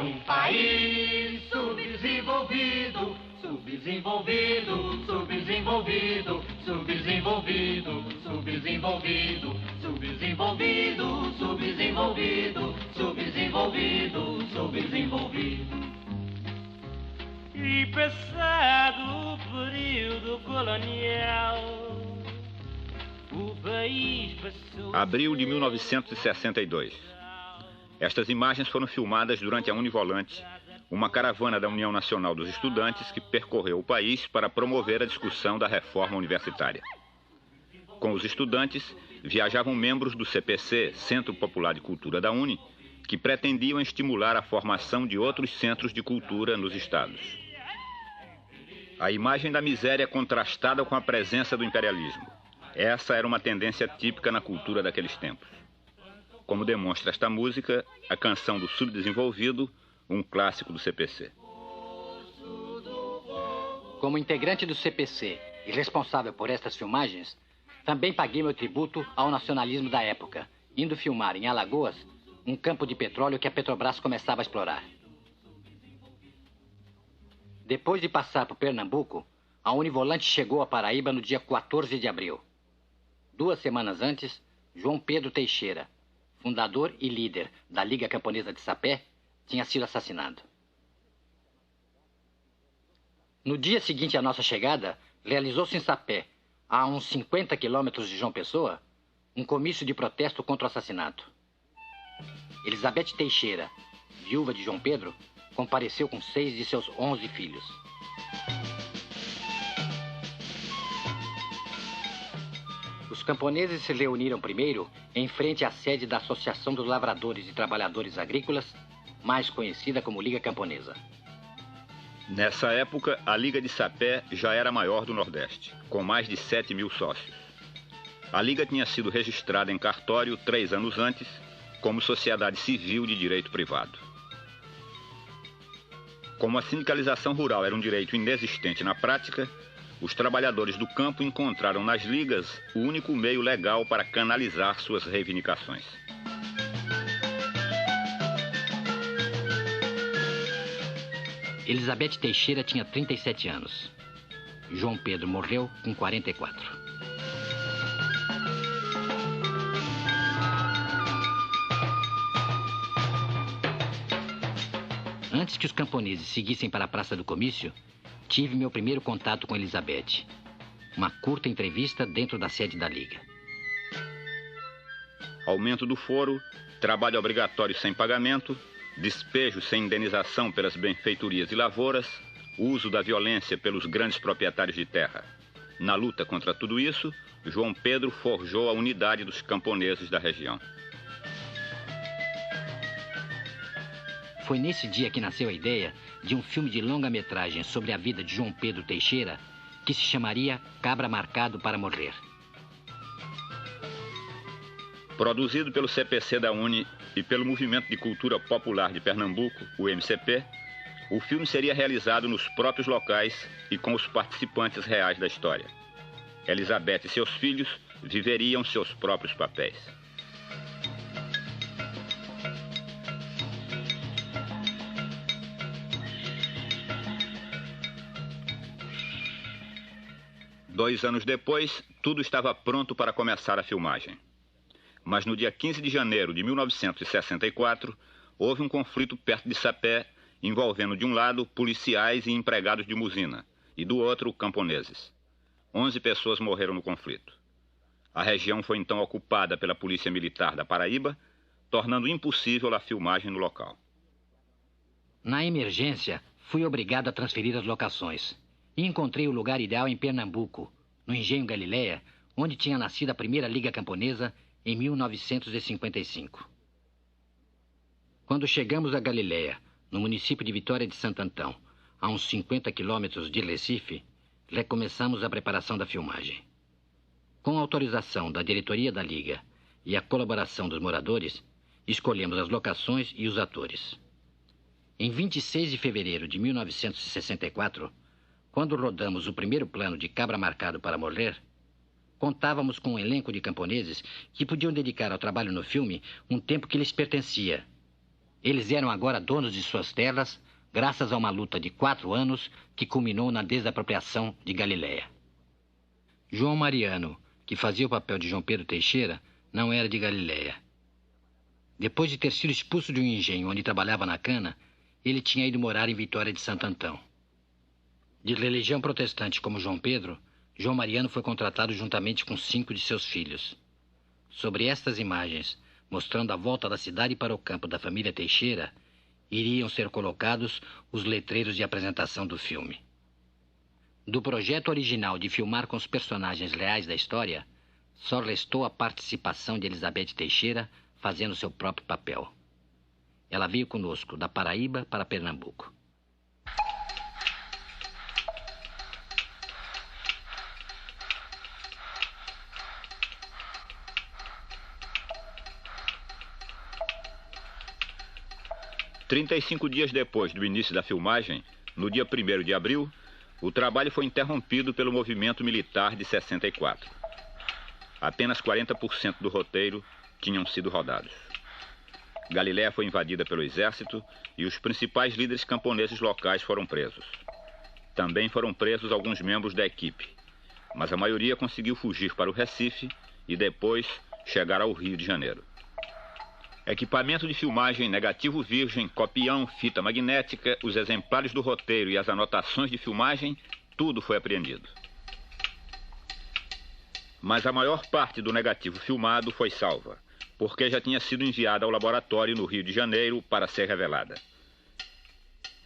um país subdesenvolvido, subdesenvolvido, subdesenvolvido, subdesenvolvido, subdesenvolvido, subdesenvolvido, subdesenvolvido, subdesenvolvido, subdesenvolvido. E passado o período colonial, o país passou... Abril de 1962. Estas imagens foram filmadas durante a Univolante, uma caravana da União Nacional dos Estudantes que percorreu o país para promover a discussão da reforma universitária. Com os estudantes, viajavam membros do CPC, Centro Popular de Cultura da UNE, que pretendiam estimular a formação de outros centros de cultura nos estados. A imagem da miséria contrastada com a presença do imperialismo. Essa era uma tendência típica na cultura daqueles tempos. Como demonstra esta música, a canção do subdesenvolvido, um clássico do CPC. Como integrante do CPC e responsável por estas filmagens, também paguei meu tributo ao nacionalismo da época, indo filmar em Alagoas um campo de petróleo que a Petrobras começava a explorar. Depois de passar por Pernambuco, a Univolante chegou a Paraíba no dia 14 de abril. 2 semanas antes, João Pedro Teixeira, fundador e líder da Liga Camponesa de Sapé, tinha sido assassinado. No dia seguinte à nossa chegada, realizou-se em Sapé, a uns 50 quilômetros de João Pessoa, um comício de protesto contra o assassinato. Elizabeth Teixeira, viúva de João Pedro, compareceu com 6 de seus 11 filhos. Os camponeses se reuniram primeiro em frente à sede da Associação dos Lavradores e Trabalhadores Agrícolas, mais conhecida como Liga Camponesa. Nessa época, a Liga de Sapé já era a maior do Nordeste, com mais de 7.000 sócios. A Liga tinha sido registrada em cartório 3 anos antes, como sociedade civil de direito privado. Como a sindicalização rural era um direito inexistente na prática, os trabalhadores do campo encontraram nas ligas o único meio legal para canalizar suas reivindicações. Elizabeth Teixeira tinha 37 anos. João Pedro morreu com 44. Antes que os camponeses seguissem para a Praça do Comício, tive meu primeiro contato com Elizabeth. Uma curta entrevista dentro da sede da Liga. Aumento do foro, trabalho obrigatório sem pagamento, despejo sem indenização pelas benfeitorias e lavouras, uso da violência pelos grandes proprietários de terra. Na luta contra tudo isso, João Pedro forjou a unidade dos camponeses da região. Foi nesse dia que nasceu a ideia de um filme de longa-metragem sobre a vida de João Pedro Teixeira, que se chamaria Cabra Marcado para Morrer. Produzido pelo CPC da UNE e pelo Movimento de Cultura Popular de Pernambuco, o MCP, o filme seria realizado nos próprios locais e com os participantes reais da história. Elizabeth e seus filhos viveriam seus próprios papéis. Dois anos depois, tudo estava pronto para começar a filmagem. Mas no dia 15 de janeiro de 1964, houve um conflito perto de Sapé, envolvendo de um lado policiais e empregados de Musina, e do outro camponeses. 11 pessoas morreram no conflito. A região foi então ocupada pela Polícia Militar da Paraíba, tornando impossível a filmagem no local. Na emergência, fui obrigado a transferir as locações. E encontrei o lugar ideal em Pernambuco, no Engenho Galileia, onde tinha nascido a primeira Liga Camponesa em 1955. Quando chegamos a Galileia, no município de Vitória de Santo Antão, a uns 50 quilômetros de Recife, recomeçamos a preparação da filmagem. Com a autorização da diretoria da Liga e a colaboração dos moradores, escolhemos as locações e os atores. Em 26 de fevereiro de 1964, quando rodamos o primeiro plano de Cabra Marcado para Morrer, contávamos com um elenco de camponeses que podiam dedicar ao trabalho no filme um tempo que lhes pertencia. Eles eram agora donos de suas terras, graças a uma luta de 4 anos que culminou na desapropriação de Galiléia. João Mariano, que fazia o papel de João Pedro Teixeira, não era de Galiléia. Depois de ter sido expulso de um engenho onde trabalhava na cana, ele tinha ido morar em Vitória de Santo Antão. De religião protestante como João Pedro, João Mariano foi contratado juntamente com 5 de seus filhos. Sobre estas imagens, mostrando a volta da cidade para o campo da família Teixeira, iriam ser colocados os letreiros de apresentação do filme. Do projeto original de filmar com os personagens reais da história, só restou a participação de Elizabeth Teixeira fazendo seu próprio papel. Ela veio conosco da Paraíba para Pernambuco. "35 dias depois do início da filmagem, no dia 1º de abril, o trabalho foi interrompido pelo movimento militar de 64. Apenas 40% do roteiro tinham sido rodados. Galiléia foi invadida pelo exército e os principais líderes camponeses locais foram presos. Também foram presos alguns membros da equipe, mas a maioria conseguiu fugir para o Recife e depois chegar ao Rio de Janeiro. Equipamento de filmagem, negativo virgem, copião, fita magnética, os exemplares do roteiro e as anotações de filmagem, tudo foi apreendido. Mas a maior parte do negativo filmado foi salva, porque já tinha sido enviada ao laboratório no Rio de Janeiro para ser revelada.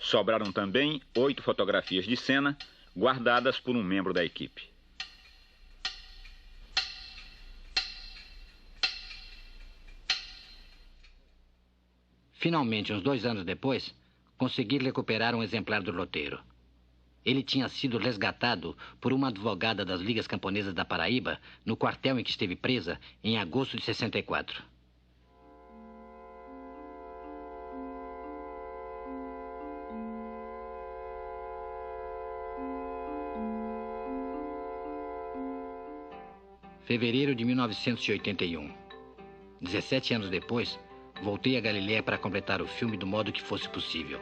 Sobraram também 8 fotografias de cena, guardadas por um membro da equipe. Finalmente, uns 2 anos depois, consegui recuperar um exemplar do roteiro. Ele tinha sido resgatado por uma advogada das Ligas Camponesas da Paraíba no quartel em que esteve presa em agosto de 64. Fevereiro de 1981. 17 anos depois, voltei a Galiléia para completar o filme do modo que fosse possível.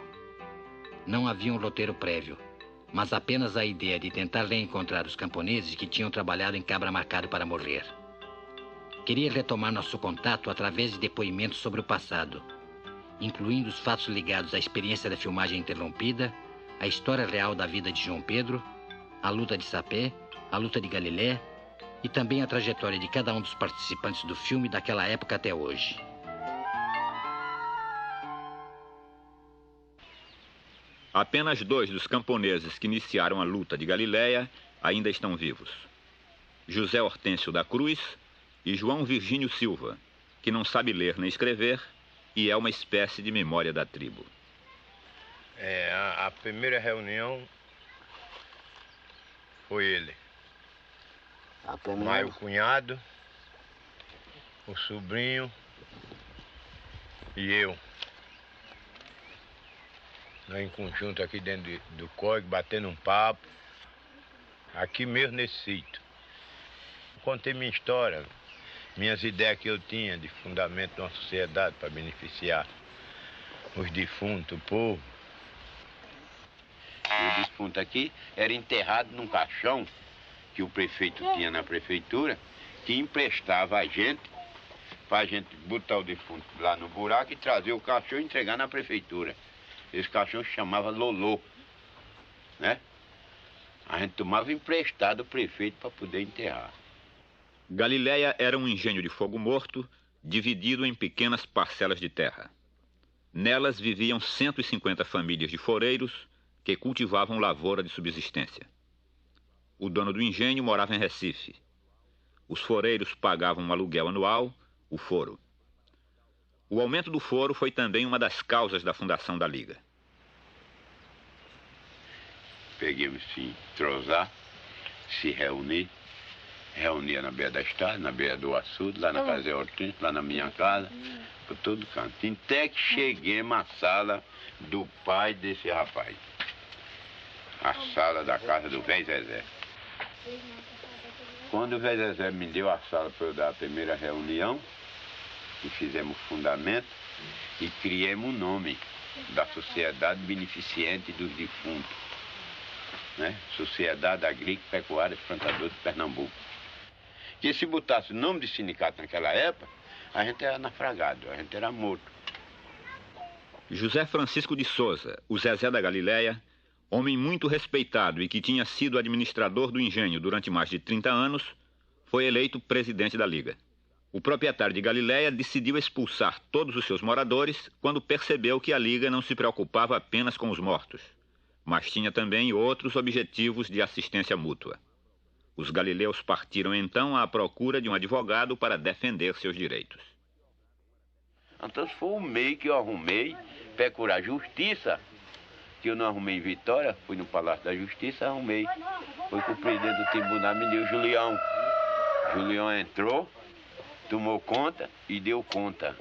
Não havia um roteiro prévio, mas apenas a ideia de tentar reencontrar os camponeses que tinham trabalhado em Cabra Marcado para morrer. Queria retomar nosso contato através de depoimentos sobre o passado, incluindo os fatos ligados à experiência da filmagem interrompida, a história real da vida de João Pedro, a luta de Sapé, a luta de Galiléia e também a trajetória de cada um dos participantes do filme daquela época até hoje. Apenas 2 dos camponeses que iniciaram a luta de Galiléia ainda estão vivos. José Hortêncio da Cruz e João Virgínio Silva, que não sabe ler nem escrever e é uma espécie de memória da tribo. A primeira reunião foi ele. Mais o cunhado, o sobrinho e eu. Nós em conjunto aqui dentro do córrego, batendo um papo, aqui mesmo nesse sítio. Contei minha história, minhas ideias que eu tinha de fundamento de uma sociedade para beneficiar os defuntos, o povo. O defunto aqui era enterrado num caixão que o prefeito tinha na prefeitura, que emprestava a gente, para a gente botar o defunto lá no buraco e trazer o caixão e entregar na prefeitura. Esse caixão se chamava Lolô, né? A gente tomava emprestado o prefeito para poder enterrar. Galiléia era um engenho de fogo morto, dividido em pequenas parcelas de terra. Nelas viviam 150 famílias de foreiros que cultivavam lavoura de subsistência. O dono do engenho morava em Recife. Os foreiros pagavam um aluguel anual, o foro. O aumento do foro foi também uma das causas da fundação da Liga. Peguemos se entrosar, se reunir. Reunia na beira da estrada, na beira do açude, lá na casa de Hortêncio, lá na minha casa, por todo canto. Até que cheguei na sala do pai desse rapaz. A sala da casa do velho Zezé. Quando o velho Zezé me deu a sala para eu dar a primeira reunião, e fizemos o fundamento, E criemos o nome da Sociedade Beneficente dos Defuntos, né? Sociedade Agrícola Pecuária de Plantadores de Pernambuco. Que se botasse o nome de sindicato naquela época, a gente era naufragado, a gente era morto. José Francisco de Souza, o Zezé da Galileia, homem muito respeitado e que tinha sido administrador do engenho durante mais de 30 anos, foi eleito presidente da Liga. O proprietário de Galileia decidiu expulsar todos os seus moradores quando percebeu que a Liga não se preocupava apenas com os mortos, mas tinha também outros objetivos de assistência mútua. Os galileus partiram então à procura de um advogado para defender seus direitos. Então foi o meio que eu arrumei para procurar justiça, que eu não arrumei em Vitória, fui no Palácio da Justiça, arrumei. Foi com o presidente do tribunal, me deu Julião. Julião entrou, tomou conta e deu conta.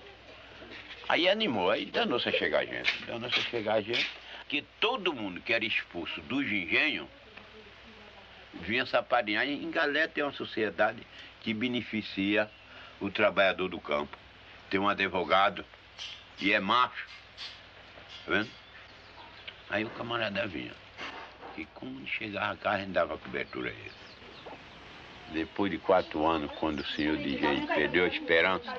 Aí animou, aí danou-se a chegar gente. Que todo mundo que era expulso dos engenhos vinha se apadrinhar. Em Galé tem uma sociedade que beneficia o trabalhador do campo. Tem um advogado e é macho, tá vendo? Aí o camarada vinha. E quando chegava a casa, a gente dava cobertura a ele. Depois de 4 anos, quando o senhor de engenho perdeu a esperança,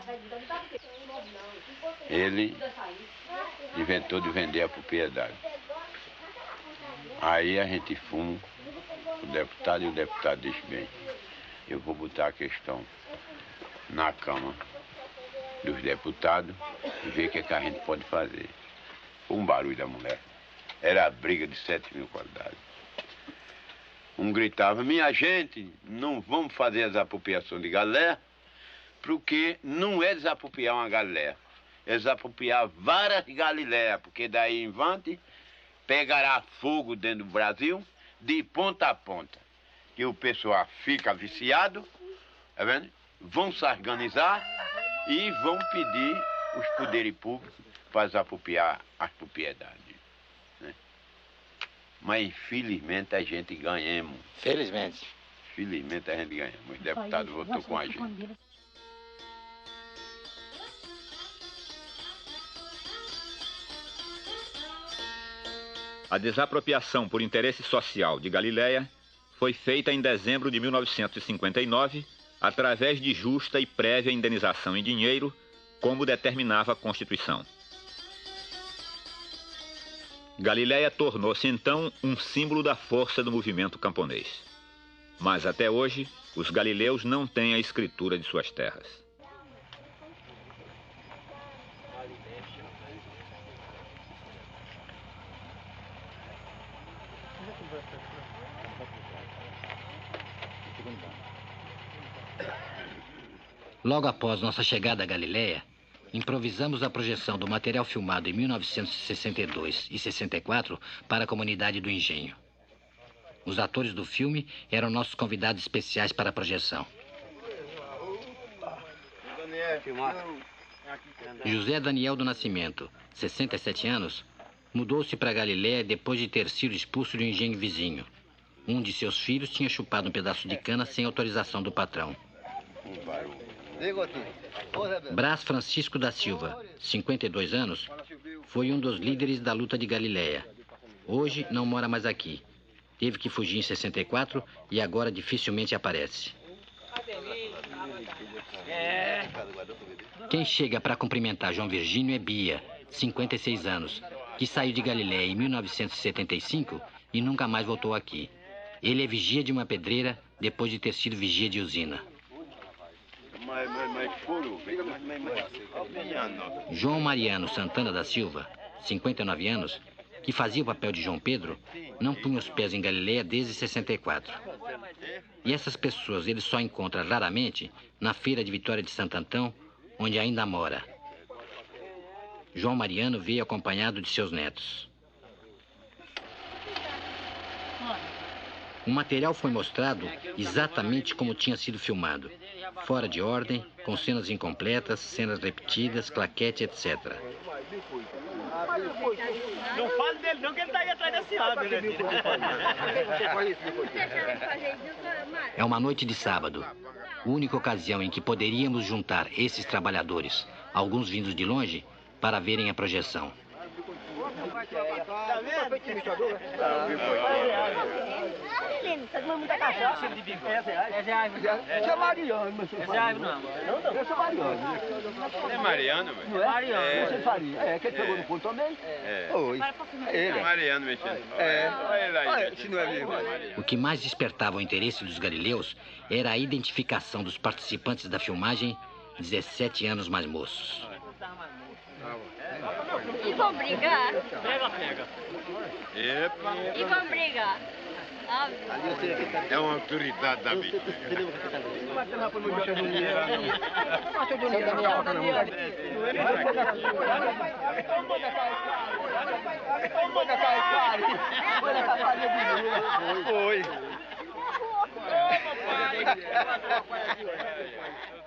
ele inventou de vender a propriedade. Aí a gente fuma o deputado e o deputado disse, bem, eu vou botar a questão na Câmara dos Deputados e ver o que a gente pode fazer. Foi um barulho da mulher. Era a briga de 7.000 qualidades. Um gritava, minha gente, não vamos fazer a desapropriação de Galé, porque não é desapropriar uma Galé, é desapropriar várias Galileias, porque daí em diante pegará fogo dentro do Brasil, de ponta a ponta. Que o pessoal fica viciado, tá vendo? Vão se organizar e vão pedir os poderes públicos para desapropriar as propriedades. Né? Mas infelizmente a gente ganhamos. Felizmente. Felizmente a gente ganhamos. Os deputados votou com a gente. A desapropriação por interesse social de Galileia foi feita em dezembro de 1959, através de justa e prévia indenização em dinheiro, como determinava a Constituição. Galileia tornou-se então um símbolo da força do movimento camponês. Mas até hoje, os galileus não têm a escritura de suas terras. Logo após nossa chegada à Galileia, improvisamos a projeção do material filmado em 1962 e 64 para a comunidade do Engenho. Os atores do filme eram nossos convidados especiais para a projeção. José Daniel do Nascimento, 67 anos, mudou-se para Galileia depois de ter sido expulso de um engenho vizinho. Um de seus filhos tinha chupado um pedaço de cana sem autorização do patrão. Brás Francisco da Silva, 52 anos, foi um dos líderes da luta de Galileia. Hoje não mora mais aqui. Teve que fugir em 64 e agora dificilmente aparece. Quem chega para cumprimentar João Virgínio é Bia, 56 anos, que saiu de Galileia em 1975 e nunca mais voltou aqui. Ele é vigia de uma pedreira depois de ter sido vigia de usina. João Mariano Santana da Silva, 59 anos, que fazia o papel de João Pedro, não punha os pés em Galileia desde 64. E essas pessoas ele só encontra raramente na feira de Vitória de Santo Antão, onde ainda mora. João Mariano veio acompanhado de seus netos. O material foi mostrado exatamente como tinha sido filmado. Fora de ordem, com cenas incompletas, cenas repetidas, claquete, etc. Não fale dele não, que ele tá aí atrás desse homem, né? É uma noite de sábado. A única ocasião em que poderíamos juntar esses trabalhadores, alguns vindos de longe, para verem a projeção. Muita cachaça de bico. Esse é Mariano, meu senhor. Não, eu sou Mariano. É Mariano, velho? Não é? Mariano. Você faria. É, que ele pegou no ponto também? É. Oi. Ele. É Mariano mexendo. É. Olha aí. Se não é mesmo. O que mais despertava o interesse dos galileus era a identificação dos participantes da filmagem 17 anos mais moços. E vão brigar? Pega. Epa. E vão brigar? É uma autoridade da vida.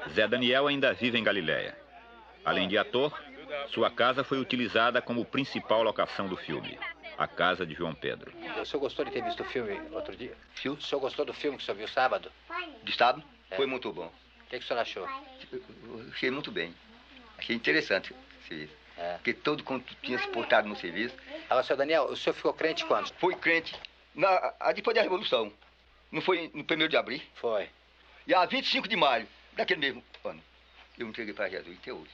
Zé Daniel ainda vive em Galiléia. Além de ator, sua casa foi utilizada como principal locação do filme, a casa de João Pedro. O senhor gostou de ter visto o filme outro dia? Filme? O senhor gostou do filme que o senhor viu sábado? De estado? É. Foi muito bom. O que o senhor achou? Eu achei muito bem. Achei interessante o serviço. É. Porque todo quanto tinha se portado no serviço. Agora, senhor Daniel, o senhor ficou crente quando? Foi crente depois da Revolução. Não foi no 1º de abril? Foi. E a 25 de maio daquele mesmo ano. Eu me entreguei para Jesus até hoje.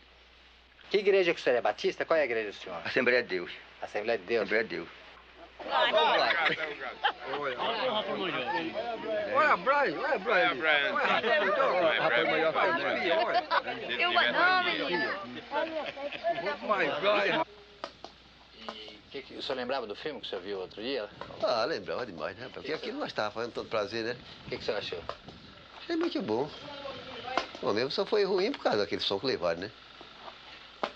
Que igreja que o senhor é? Batista? Qual é a igreja do senhor? Assembleia de Deus. Assembleia de Deus. Assembleia de Deus. Olha, Brian. Rapaz, melhor Eu não, menino. E o senhor lembrava do filme que o senhor viu outro dia? Ah, lembrava demais, né? Porque aquilo nós estávamos fazendo todo prazer, né? O que o senhor achou? Achei muito bom. Bom, mesmo só foi ruim por causa daquele som que levaram, né?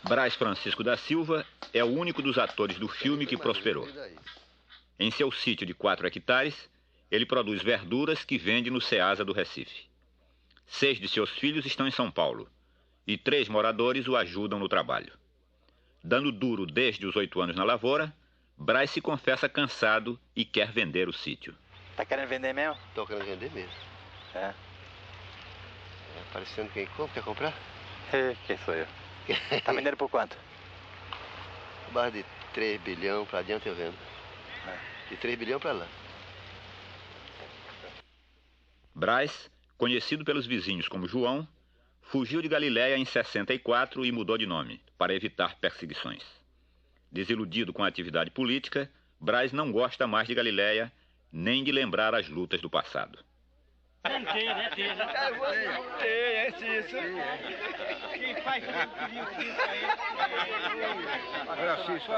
Brás Francisco da Silva é o único dos atores do filme que prosperou. Em seu sítio de 4 hectares, ele produz verduras que vende no Ceasa do Recife. 6 de seus filhos estão em São Paulo e 3 moradores o ajudam no trabalho. Dando duro desde os 8 anos na lavoura, Brás se confessa cansado e quer vender o sítio. Tá querendo vender mesmo? Tô querendo vender mesmo. É. Aparecendo quem compra, quer comprar? Quem sou eu? Tá vendendo por quanto? Barra de 3 bilhões pra adiante eu vendo. De 3 bilhões pra lá. Brás, conhecido pelos vizinhos como João, fugiu de Galiléia em 64 e mudou de nome, para evitar perseguições. Desiludido com a atividade política, Brás não gosta mais de Galiléia, nem de lembrar as lutas do passado.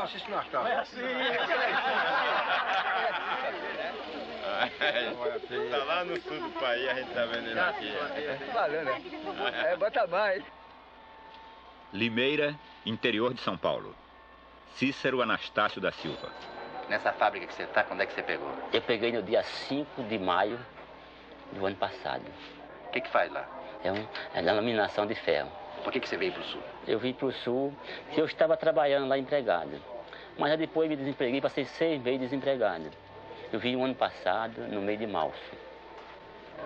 Assiste na casa. Tá lá no sul do país, a gente tá vendo ele aqui. Valendo, né? Bota mais. Limeira, interior de São Paulo. Cícero Anastácio da Silva. Nessa fábrica que você tá, quando é que você pegou? Eu peguei no dia 5 de maio do ano passado. O que faz lá? É a laminação de ferro. Por que você veio pro sul? Eu vim para o sul, que eu estava trabalhando lá empregado. Mas aí depois me desempreguei, passei 6 meses desempregado. Eu vim no ano passado, no mês de março.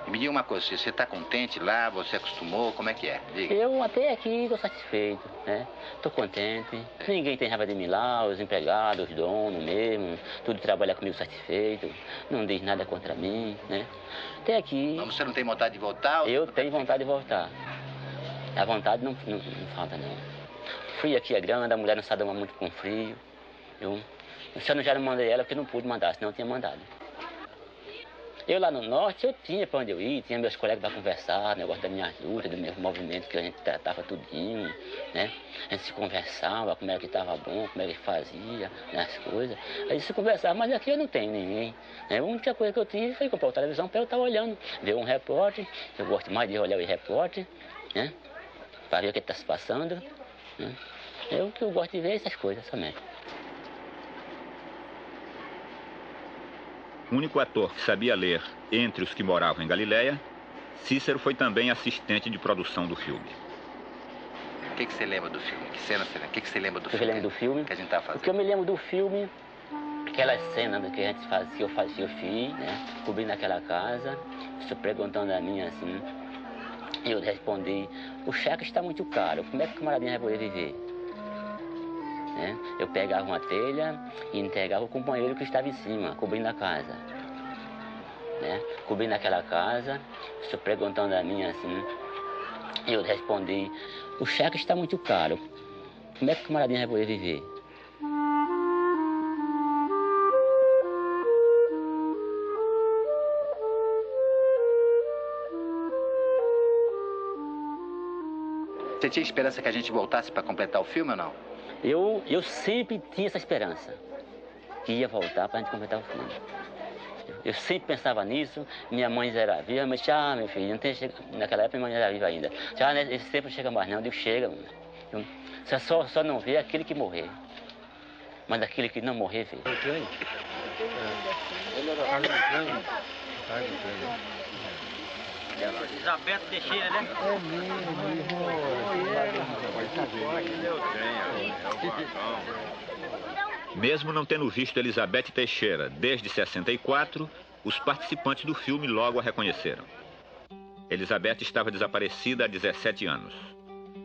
E me diga uma coisa, você está contente lá, você acostumou, como é que é? Diga. Eu até aqui estou satisfeito, né? Estou contente. Ninguém tem raiva de mim lá, os empregados, os donos mesmo, tudo trabalha comigo satisfeito, não diz nada contra mim, né? Até aqui... Mas você não tem vontade de voltar? Eu tenho vontade de voltar. A vontade não falta, não. O frio aqui é grande, a mulher não sabe dar muito com frio. Eu já não mandei ela porque não pude mandar, senão eu tinha mandado. Eu lá no norte, eu tinha para onde eu ir, tinha meus colegas para conversar, negócio das minhas lutas, do meu movimento que a gente tratava tudinho, né? A gente se conversava, como era que estava bom, como era que fazia, né, as coisas. A gente se conversava, mas aqui eu não tenho ninguém. Né? A única coisa que eu tinha foi comprar a televisão para eu estar olhando, ver um repórter, eu gosto mais de olhar o repórter, né? Para ver o que está se passando. Né? O que eu gosto de ver essas coisas somente. O único ator que sabia ler entre os que moravam em Galiléia, Cícero foi também assistente de produção do filme. O que você lembra do filme? Que cena você lembra? O que você lembra do filme? Eu lembro do filme. Que a gente tá fazendo? O que eu me lembro do filme, aquelas cenas que a gente fazia, eu fiz, né? Cobrindo aquela casa, você perguntando a mim assim, eu respondi, o cheque está muito caro, como é que o camaradinho vai poder viver? né? Eu pegava uma telha e entregava o companheiro que estava em cima, cobrindo a casa, né? Cobrindo aquela casa, o senhor perguntando a mim assim, eu respondi, o cheque está muito caro, como é que o camaradinho vai poder viver? Você tinha esperança que a gente voltasse para completar o filme ou não? Eu sempre tinha essa esperança, que ia voltar para a gente completar o filme. Eu sempre pensava nisso, minha mãe era viva, mas meu filho, não tem naquela época minha mãe era viva ainda. Esse tempo não chega mais não, eu digo, chega. Você só não vê aquele que morrer, mas aquele que não morrer, vê. Isabel Teixeira, né? Mesmo não tendo visto Elizabeth Teixeira desde 64, os participantes do filme logo a reconheceram. Elizabeth estava desaparecida há 17 anos.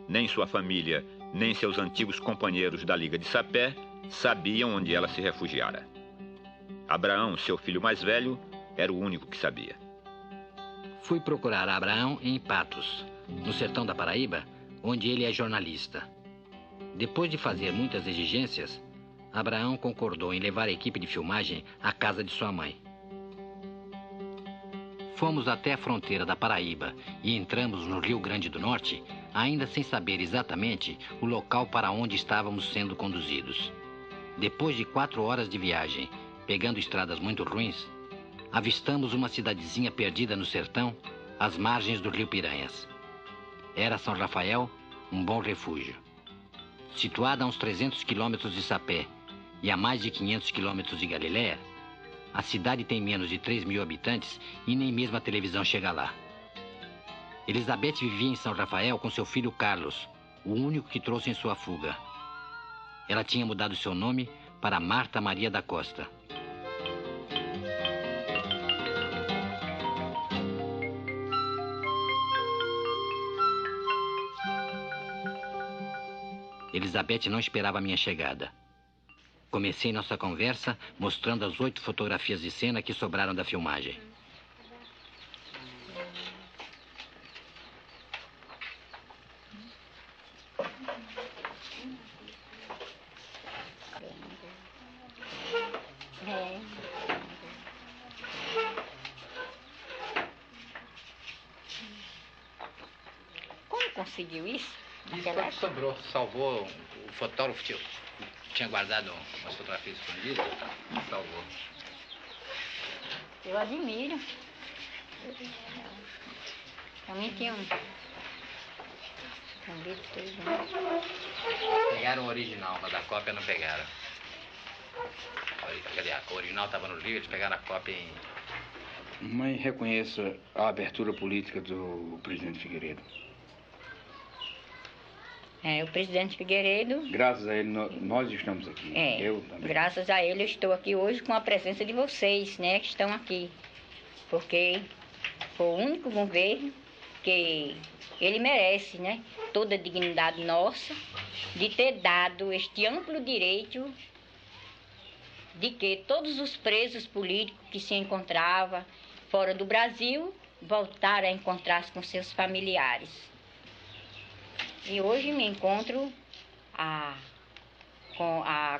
Nem sua família, nem seus antigos companheiros da Liga de Sapé sabiam onde ela se refugiara. Abraão, seu filho mais velho, era o único que sabia. Fui procurar Abraão em Patos, no sertão da Paraíba, onde ele é jornalista. Depois de fazer muitas exigências, Abraão concordou em levar a equipe de filmagem à casa de sua mãe. Fomos até a fronteira da Paraíba e entramos no Rio Grande do Norte, ainda sem saber exatamente o local para onde estávamos sendo conduzidos. Depois de 4 horas de viagem, pegando estradas muito ruins, avistamos uma cidadezinha perdida no sertão, às margens do rio Piranhas. Era São Rafael, um bom refúgio. Situada a uns 300 quilômetros de Sapé e a mais de 500 quilômetros de Galiléia, a cidade tem menos de 3.000 habitantes e nem mesmo a televisão chega lá. Elizabeth vivia em São Rafael com seu filho Carlos, o único que trouxe em sua fuga. Ela tinha mudado seu nome para Marta Maria da Costa. Elizabeth não esperava a minha chegada. Comecei nossa conversa mostrando as 8 fotografias de cena que sobraram da filmagem. Como conseguiu isso? Isso sobrou, salvou. O fotógrafo tinha guardado umas fotografias escondidas e salvou. Eu admiro. Também tinha um livro todo. Pegaram o original, mas a cópia não pegaram. O original estava no livro, eles pegaram a cópia em... Mãe, reconheço a abertura política do presidente Figueiredo. O presidente Figueiredo... Graças a ele, nós estamos aqui. Eu também. Graças a ele, eu estou aqui hoje com a presença de vocês, né, que estão aqui. Porque foi o único governo que ele merece, né? Toda a dignidade nossa de ter dado este amplo direito de que todos os presos políticos que se encontravam fora do Brasil voltaram a encontrar-se com seus familiares. E hoje me encontro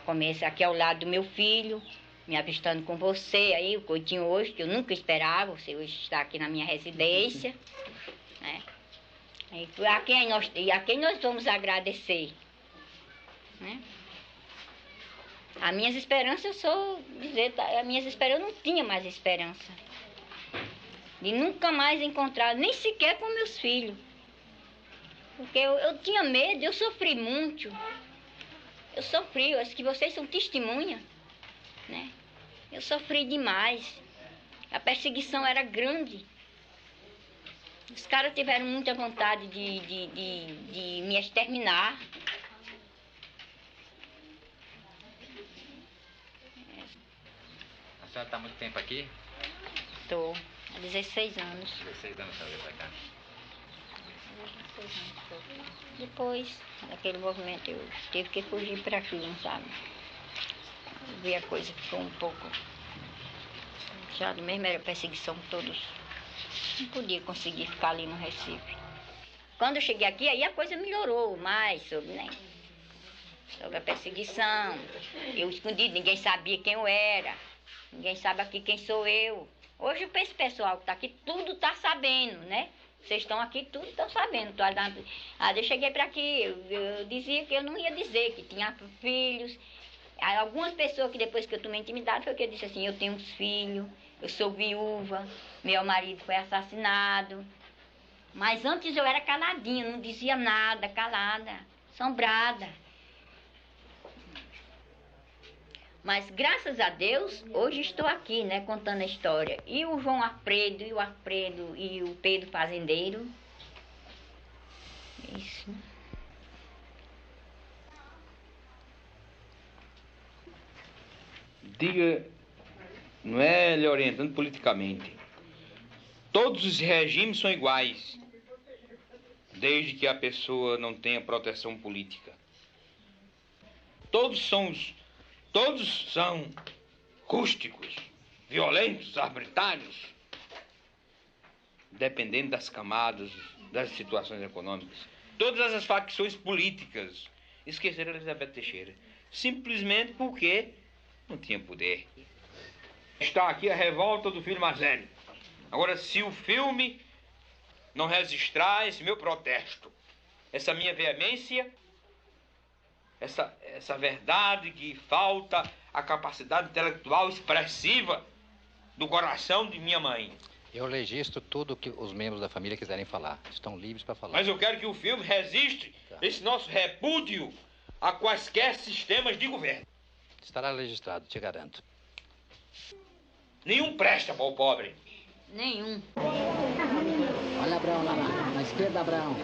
começo aqui ao lado do meu filho, me avistando com você aí, o Coutinho hoje, que eu nunca esperava, você hoje está aqui na minha residência, né? E a quem nós vamos agradecer, né? As minhas esperanças, eu não tinha mais esperança de nunca mais encontrar, nem sequer com meus filhos. Porque eu tinha medo, eu sofri muito. Eu sofri, acho que vocês são testemunha, né? Eu sofri demais. A perseguição era grande. Os caras tiveram muita vontade de me exterminar. A senhora está há muito tempo aqui? Estou, há 16 anos. 16 anos a senhora veio para cá. Depois, naquele movimento, eu tive que fugir para aqui, não sabe? Vi a coisa ficou um pouco... Já mesmo era perseguição de todos. Não podia conseguir ficar ali no Recife. Quando eu cheguei aqui, aí a coisa melhorou mais sobre, né? Sobre a perseguição. Eu escondi, ninguém sabia quem eu era. Ninguém sabe aqui quem sou eu. Hoje esse pessoal que está aqui, tudo está sabendo, né? Vocês estão aqui, tudo estão sabendo. Eu cheguei para aqui, eu dizia que eu não ia dizer que tinha filhos. Aí, algumas pessoas que depois que eu tomei intimidade, foi que eu disse assim, eu tenho uns filhos, eu sou viúva, meu marido foi assassinado. Mas antes eu era caladinha, não dizia nada, calada, assombrada. Mas graças a Deus, hoje estou aqui, né, contando a história. E o João Alfredo, e o Pedro Fazendeiro. Isso. Diga, não é lhe orientando politicamente. Todos os regimes são iguais, desde que a pessoa não tenha proteção política. Todos são rústicos, violentos, arbitrários, dependendo das camadas, das situações econômicas. Todas as facções políticas esqueceram Elizabeth Teixeira, simplesmente porque não tinha poder. Está aqui a revolta do filho mais velho. Agora, se o filme não registrar esse meu protesto, essa minha veemência, essa verdade que falta a capacidade intelectual expressiva do coração de minha mãe. Eu registro tudo que os membros da família quiserem falar. Estão livres para falar. Mas eu quero que o filme registre esse nosso repúdio a quaisquer sistemas de governo. Estará registrado, te garanto. Nenhum presta para o pobre. Nenhum. Olha Abraão lá, na esquerda, Abraão.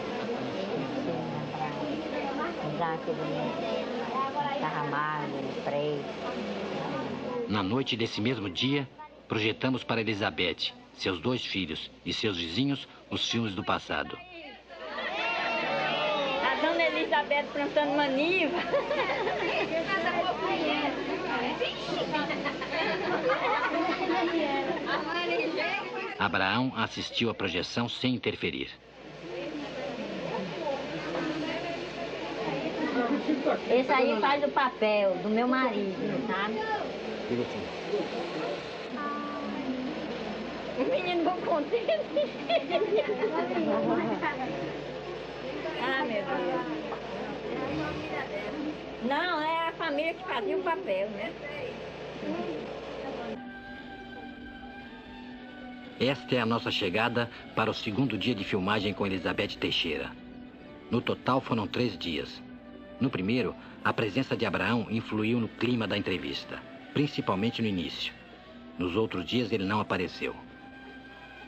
Na noite desse mesmo dia, projetamos para Elizabeth, seus 2 filhos e seus vizinhos os filmes do passado. A dona Elizabeth plantando maniva. Abraão assistiu à projeção sem interferir. Esse aí faz o papel do meu marido, sabe? O menino bom contente. Ah, meu Deus. Não, é a família que fazia o papel, né? Esta é a nossa chegada para o segundo dia de filmagem com Elizabeth Teixeira. No total foram 3 dias. No primeiro, a presença de Abraão influiu no clima da entrevista, principalmente no início. Nos outros dias ele não apareceu.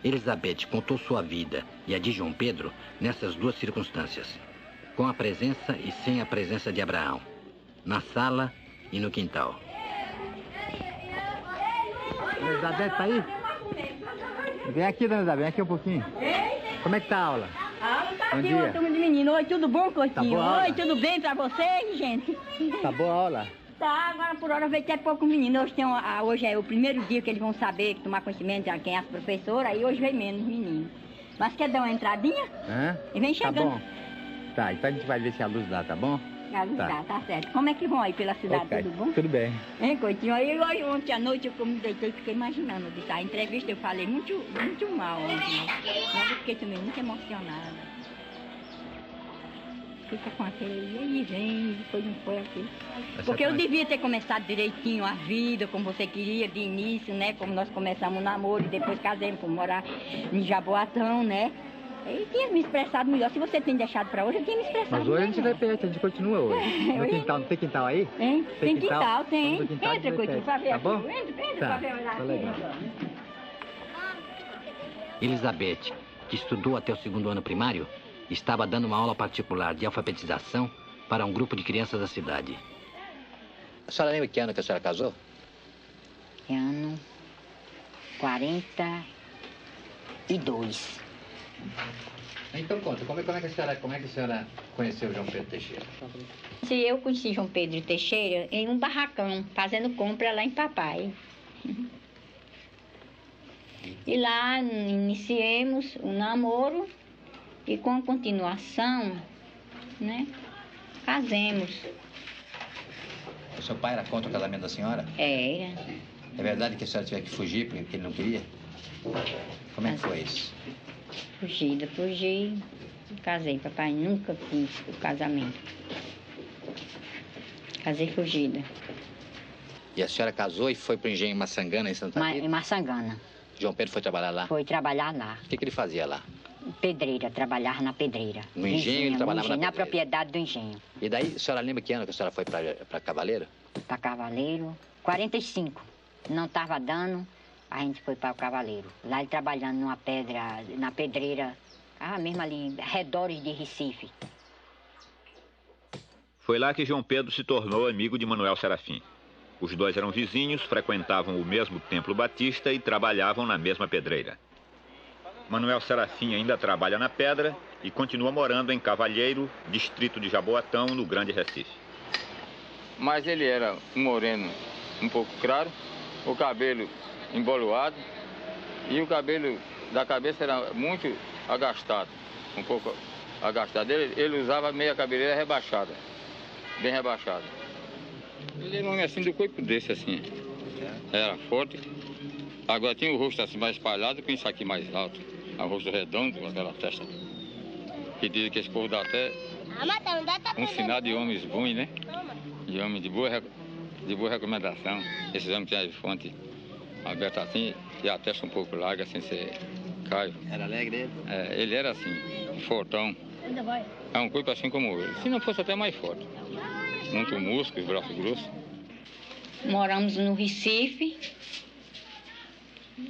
Elizabeth contou sua vida e a de João Pedro nessas 2 circunstâncias, com a presença e sem a presença de Abraão, na sala e no quintal. Elizabeth, tá aí? Vem aqui, dona Isabel, vem aqui um pouquinho. Como é que tá a aula? A aula tá Bom aqui, dia. ô turma de menino. Oi, tudo bom, Coitinho? Tá boa a aula? Oi, tudo bem pra vocês, gente? Tá boa a aula? Tá, agora por hora veio até pouco menino. Hoje é o primeiro dia que eles vão saber, tomar conhecimento de quem é as professoras, aí hoje veio menos menino. Mas quer dar uma entradinha? Hã? E vem chegando. Tá bom. Tá, então a gente vai ver se a luz dá, tá bom? A luz dá, tá certo. Como é que vão aí pela cidade, Ok, tudo bom? tudo bem. Hein, Coitinho? Aí hoje, ontem à noite, eu me deitei e fiquei imaginando. A entrevista eu falei muito mal ontem, né? Mas eu fiquei também muito emocionada. Fica com aquele, aí vem, depois não foi aquilo. Porque eu devia ter começado direitinho a vida, como você queria, de início, né? Como nós começamos o namoro e depois casamos, fomos morar em Jaboatão, né? Eu tinha me expressado melhor. Se você tem deixado pra hoje, eu tinha me expressado Mas hoje a gente melhor. repete, a gente continua hoje. No quintal, não tem quintal aí? Hein? Tem quintal, tem. No quintal a gente Entra, Coitinho, repete, pra ver tá aqui. bom? Entra Tá, pra ver olhar tá aqui. legal. Elizabeth, que estudou até o 2º ano primário, estava dando uma aula particular de alfabetização para um grupo de crianças da cidade. A senhora lembra que ano que a senhora casou? Ano 42. Então conta, como é que a senhora conheceu o João Pedro Teixeira? Eu conheci João Pedro Teixeira em um barracão, fazendo compra lá em Papai. E lá iniciemos o namoro e com a continuação, né, casemos. O seu pai era contra o casamento da senhora? Era. É verdade que a senhora tiver que fugir porque ele não queria? Como é que foi isso? Fugi. Casei, papai nunca quis o casamento. Casei fugida. E a senhora casou e foi para o engenho Maçangana, em Santa Rita? Em Maçangana. João Pedro foi trabalhar lá? Foi trabalhar lá. O que ele fazia lá? Pedreira, trabalhar na pedreira. No engenho ele trabalhava na pedreira? Na propriedade do engenho. E daí, a senhora lembra que ano que a senhora foi para Cavaleiro? Para Cavaleiro, 45. Não estava dando, a gente foi para o Cavaleiro. Lá ele trabalhando numa pedra, na pedreira, mesmo ali, arredores de Recife. Foi lá que João Pedro se tornou amigo de Manuel Serafim. Os dois eram vizinhos, frequentavam o mesmo templo batista e trabalhavam na mesma pedreira. Manuel Serafim ainda trabalha na pedra e continua morando em Cavalheiro, distrito de Jaboatão, no Grande Recife. Mas ele era um moreno um pouco claro, o cabelo emboloado e o cabelo da cabeça era muito agastado, um pouco agastado. Ele usava meia cabeleira rebaixada, bem rebaixada. Ele era um homem assim do corpo desse assim, era forte. Agora tinha o rosto assim mais espalhado com isso aqui mais alto, o rosto redondo, com aquela testa. Que dizem que esse povo dá até um sinal de homens bons, né? De homens de boa recomendação. Esses homens tinham a fonte aberta assim e a testa um pouco larga, assim, você cai. Era alegre ele? Ele era assim, fortão. É um corpo assim como ele. Se não fosse até mais forte. Muito músculo, braço grosso. Moramos no Recife.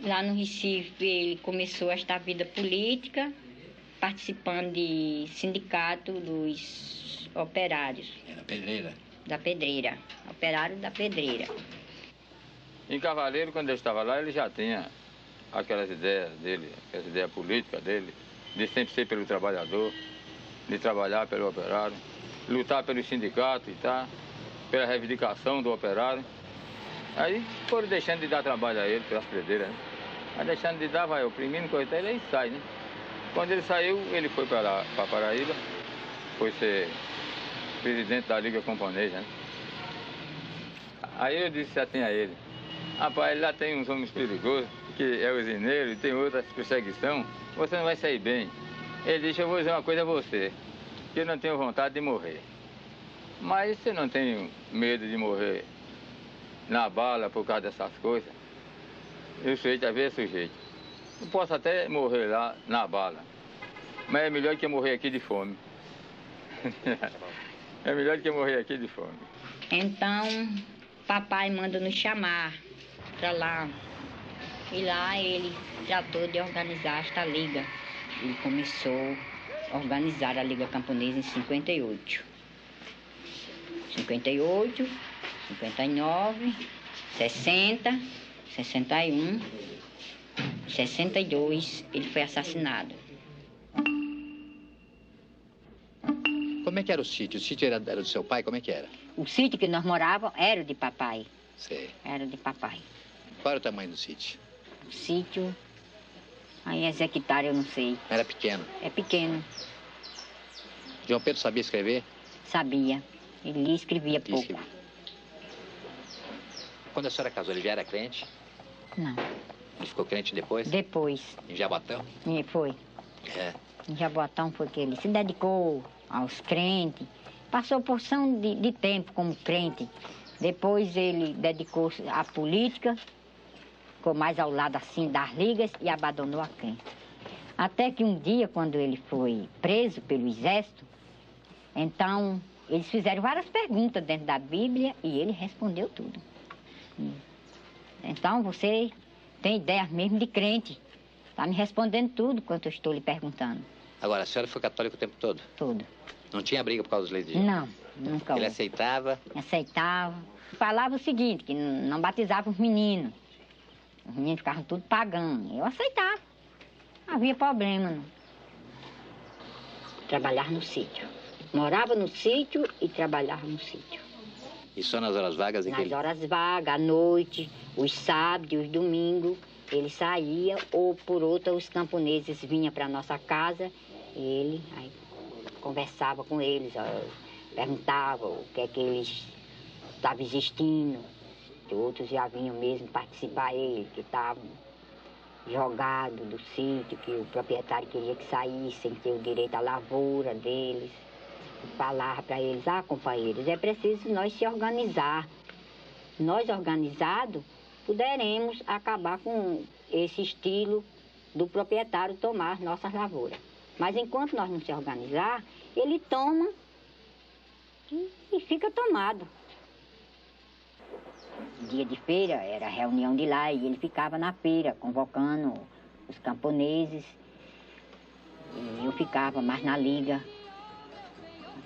Lá no Recife ele começou esta vida política, participando de sindicato dos operários. Era pedreira? Da pedreira, operário da pedreira. Em Cavaleiro, quando ele estava lá, ele já tinha aquelas ideias dele, aquelas ideias políticas dele, de sempre ser pelo trabalhador, de trabalhar pelo operário, lutar pelo sindicato e tal, pela reivindicação do operário. Aí foram deixando de dar trabalho a ele, pelas pedreiras, né? Aí deixando de dar, vai oprimindo, coitado, ele aí sai, né? Quando ele saiu, ele foi para Paraíba, foi ser presidente da Liga Camponesa, né? Aí eu disse assim a ele, rapaz, lá tem uns homens perigosos, que é usineiro, e tem outras perseguição, você não vai sair bem. Ele disse, eu vou dizer uma coisa a você, que eu não tenho vontade de morrer. Mas você não tem medo de morrer na bala por causa dessas coisas? E o sujeito, às vezes, é sujeito. Eu posso até morrer lá na bala, mas é melhor que eu morrer aqui de fome. É melhor que eu morrer aqui de fome. Então, papai manda nos chamar para lá. E lá ele tratou de organizar esta liga. Ele começou a organizar a Liga Camponesa em 58. 58, 59, 60, 61, 62, ele foi assassinado. Como é que era o sítio? O sítio era do seu pai? Como é que era? O sítio que nós morávamos era de papai. Sei. Era de papai. Qual era o tamanho do sítio? O sítio, aí é hectares, eu não sei. Era pequeno? É pequeno. João Pedro sabia escrever? Sabia. Ele lia e escrevia pouco. Quando a senhora casou, ele já era crente? Não. Ele ficou crente depois? Depois. Em Jaboatão? Foi. É. Em Jaboatão foi que ele se dedicou aos crentes. Passou porção de tempo como crente. Depois ele dedicou-se à política, ficou mais ao lado assim das ligas e abandonou a crença. Até que um dia, quando ele foi preso pelo exército, então eles fizeram várias perguntas dentro da Bíblia e ele respondeu tudo. Então você tem ideia mesmo de crente. Está me respondendo tudo quanto eu estou lhe perguntando. Agora, a senhora foi católica o tempo todo? Todo. Não tinha briga por causa dos leis de Deus? Não, nunca houve. Ele aceitava? Aceitava. Falava o seguinte, que não batizava os meninos. Os meninos ficavam tudo pagando. Eu aceitava. Não havia problema, não. trabalhar no sítio. Morava no sítio e trabalhava no sítio. E só nas horas vagas? Nas horas vagas, à noite, os sábados e os domingos, ele saía, ou por outra, os camponeses vinham para nossa casa, ele aí conversava com eles, perguntava o que é que eles estavam existindo. Outros já vinham mesmo participar ele, que estavam jogados do sítio, que o proprietário queria que saíssem, ter o direito à lavoura deles. Falava para eles, companheiros, é preciso nós se organizar. Nós, organizados, poderemos acabar com esse estilo do proprietário tomar nossas lavouras. Mas enquanto nós não se organizar, ele toma e fica tomado. Dia de feira, era reunião de lá, e ele ficava na feira, convocando os camponeses. E eu ficava mais na liga,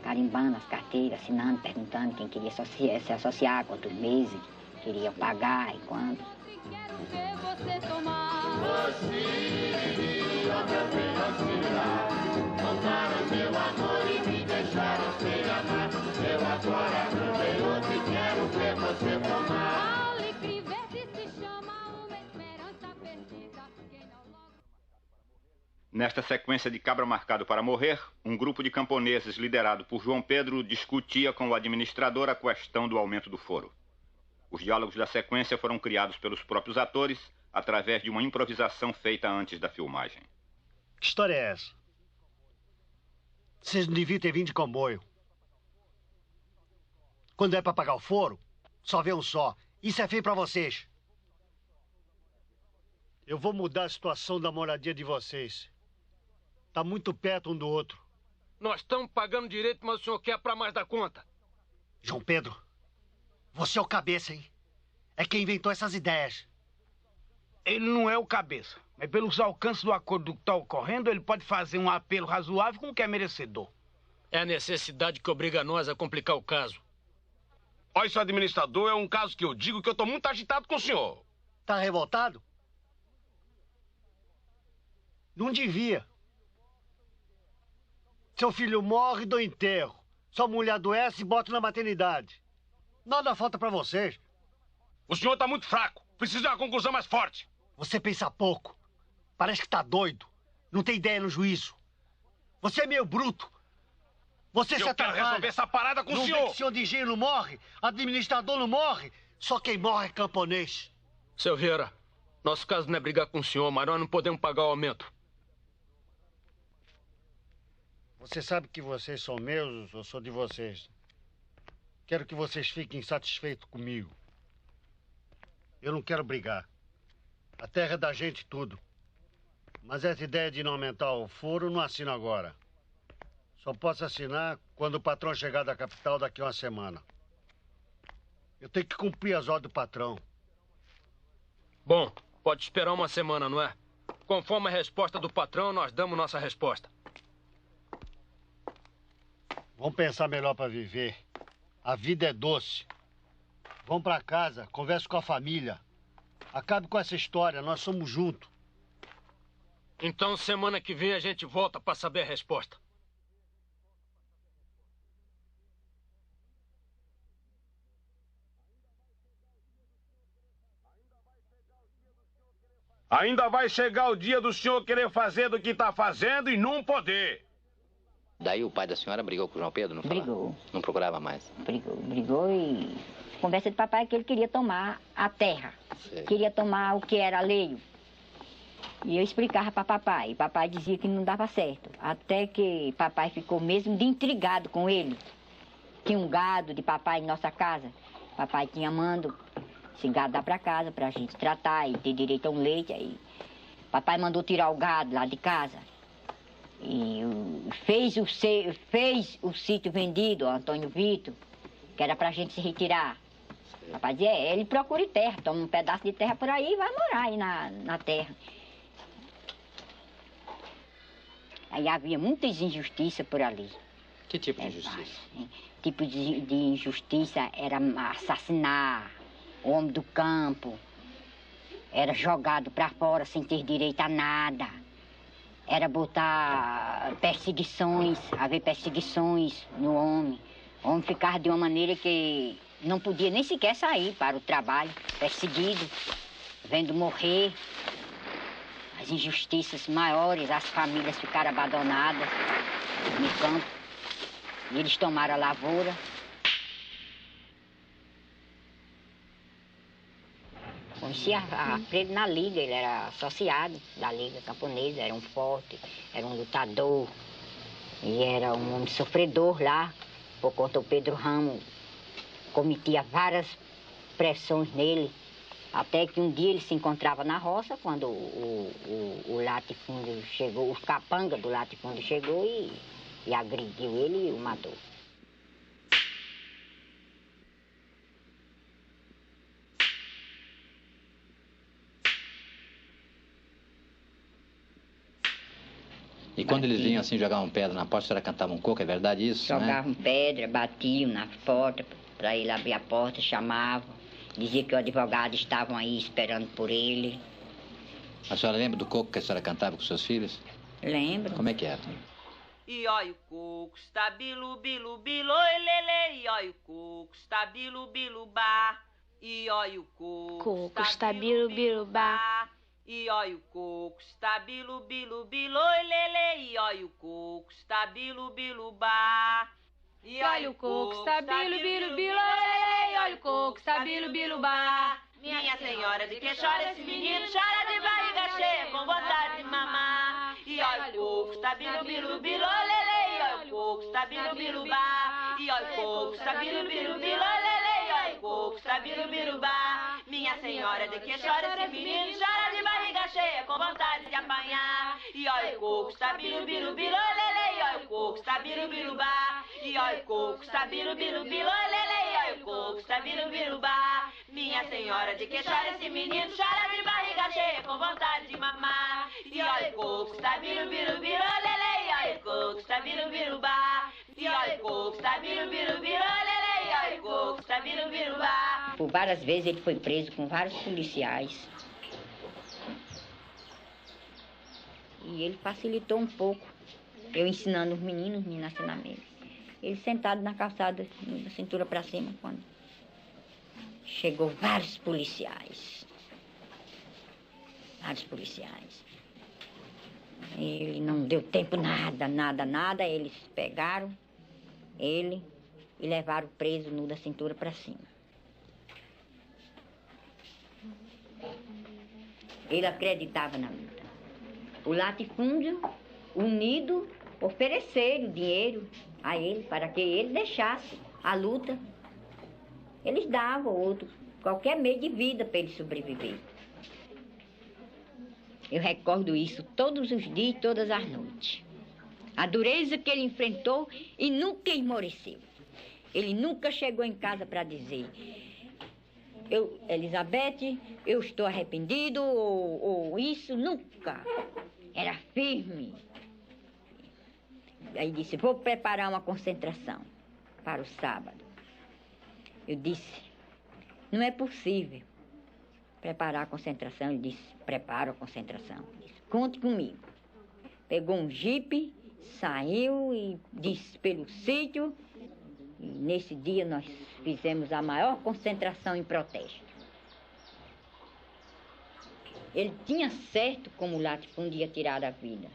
carimbando as carteiras, assinando, perguntando quem queria se associar, quantos meses queriam pagar e quanto. Nesta sequência de Cabra Marcado para Morrer, um grupo de camponeses liderado por João Pedro discutia com o administrador a questão do aumento do foro. Os diálogos da sequência foram criados pelos próprios atores através de uma improvisação feita antes da filmagem. Que história é essa? Vocês não deviam ter vindo de comboio. Quando é para pagar o foro, só vê um só. Isso é feio para vocês. Eu vou mudar a situação da moradia de vocês. Tá muito perto um do outro. Nós estamos pagando direito, mas o senhor quer para mais da conta. João Pedro, você é o cabeça, hein? É quem inventou essas ideias. Ele não é o cabeça, mas pelos alcances do acordo que está ocorrendo, ele pode fazer um apelo razoável com o que é merecedor. É a necessidade que obriga nós a complicar o caso. Olha, seu administrador, é um caso que eu digo que eu estou muito agitado com o senhor. Tá revoltado? Não devia. Seu filho morre do enterro. Sua mulher adoece e bota na maternidade. Nada falta pra vocês. O senhor tá muito fraco. Precisa de uma conclusão mais forte. Você pensa pouco. Parece que tá doido. Não tem ideia no juízo. Você é meio bruto. Você se atrapalha. Eu quero resolver essa parada com o senhor. Não vê que senhor de engenho não morre, administrador não morre. Só quem morre é camponês. Seu Vieira, nosso caso não é brigar com o senhor, mas nós não podemos pagar o aumento. Você sabe que vocês são meus, eu sou de vocês. Quero que vocês fiquem satisfeitos comigo. Eu não quero brigar. A terra é da gente tudo. Mas essa ideia de não aumentar o foro não assino agora. Só posso assinar quando o patrão chegar da capital daqui a uma semana. Eu tenho que cumprir as ordens do patrão. Bom, pode esperar uma semana, não é? Conforme a resposta do patrão, nós damos nossa resposta. Vamos pensar melhor para viver. A vida é doce. Vamos para casa, converse com a família. Acabe com essa história, nós somos juntos. Então, semana que vem a gente volta para saber a resposta. Ainda vai chegar o dia do senhor querer fazer do que está fazendo e não poder. Daí o pai da senhora brigou com o João Pedro? Não falava? Brigou. Não procurava mais? Brigou e... Conversa de papai que ele queria tomar a terra. Sei. Queria tomar o que era alheio. E eu explicava para papai. E papai dizia que não dava certo. Até que papai ficou mesmo de intrigado com ele. Tinha um gado de papai em nossa casa. Papai tinha mando esse gado dar para casa para a gente tratar e ter direito a um leite. Aí papai mandou tirar o gado lá de casa. E fez o sítio vendido, o Antônio Vitor, que era pra gente se retirar. O papai dizia, ele procure terra, toma um pedaço de terra por aí e vai morar aí na terra. Aí havia muitas injustiças por ali. Que tipo de injustiça? Tipo de injustiça era assassinar o homem do campo, era jogado pra fora sem ter direito a nada. era botar perseguições, haver perseguições no homem. O homem ficava de uma maneira que não podia nem sequer sair para o trabalho, perseguido, vendo morrer. As injustiças maiores, as famílias ficaram abandonadas no campo. E eles tomaram a lavoura. Conhecia a Freire na Liga, ele era associado da Liga Camponesa, era um forte, era um lutador. E era um homem sofredor lá, por conta do Pedro Ramos cometia várias pressões nele. Até que um dia ele se encontrava na roça, quando o latifúndio chegou, os capangas do latifúndio chegou e agrediu ele e o matou. E quando eles vinham assim, jogavam pedra na porta, a senhora cantava um coco, é verdade isso? Jogavam pedra, batiam na porta para ele abrir a porta, chamavam. Dizia que o advogado estavam aí esperando por ele. A senhora lembra do coco que a senhora cantava com seus filhos? Lembro. Como é que era? E olha o coco, está bilu, bilu, bilu, lele. E olha o coco, está bilu, bilu, ba. E olha o coco, está bilu, bilu, ba. E olha o coco, está bilu, bilu, bilu, lele. E olha o coco, está bilu, bilu, ba. E olha o coco, está bilu, bilu, bilu, lele. E olha o coco, está bilu, bilu, ba. Minha senhora, de que chora esse menino? Chora de barriga cheia, com vontade de mamar. E olha o coco, está bilu, bilu, bilu, lele. E olha o coco, está bilu, bilu, ba. E olha o coco, está bilu, bilu, bilu, lele. E olha o coco, está bilu, bilu, ba. Minha senhora, de que chora esse menino? Chora de barriga cheia, com vontade de apanhar. E olha o coco, está bilu, bilu, bilu, lele. E olha o coco, está bilu, bilu, ba. E olha o coco, está bilu, bilu, bilu, lele. E olha o coco, está bilu, bilu, ba. Minha senhora, de que chora esse menino? Chora de barriga cheia, com vontade de mamar. E olha o coco, está bilu, bilu, bilu, lele. E olha o coco, está bilu, bilu, ba. E olha o coco, está bilu, bilu, bilu, lele. E olha o coco, está bilu, bilu, ba. Por várias vezes ele foi preso com vários policiais. E ele facilitou um pouco. Eu ensinando os meninos ensinamentos. Ele sentado na calçada, da cintura para cima, quando chegou vários policiais. Vários policiais. Ele não deu tempo nada. Eles pegaram ele e levaram preso nu da cintura para cima. Ele acreditava na luta. O latifúndio, unido, ofereceram dinheiro a ele para que ele deixasse a luta. Eles davam outro, qualquer meio de vida para ele sobreviver. Eu recordo isso todos os dias e todas as noites. A dureza que ele enfrentou e nunca esmoreceu. Ele nunca chegou em casa para dizer: Elizabeth, eu estou arrependido, ou isso, nunca. Era firme. Aí disse: vou preparar uma concentração para o sábado. Eu disse: não é possível preparar a concentração. Ele disse: preparo a concentração. Eu disse: conte comigo. Pegou um jipe, saiu e disse pelo sítio. E nesse dia nós fizemos a maior concentração em protesto. Ele tinha certo como o latifúndio ia tirar a vida.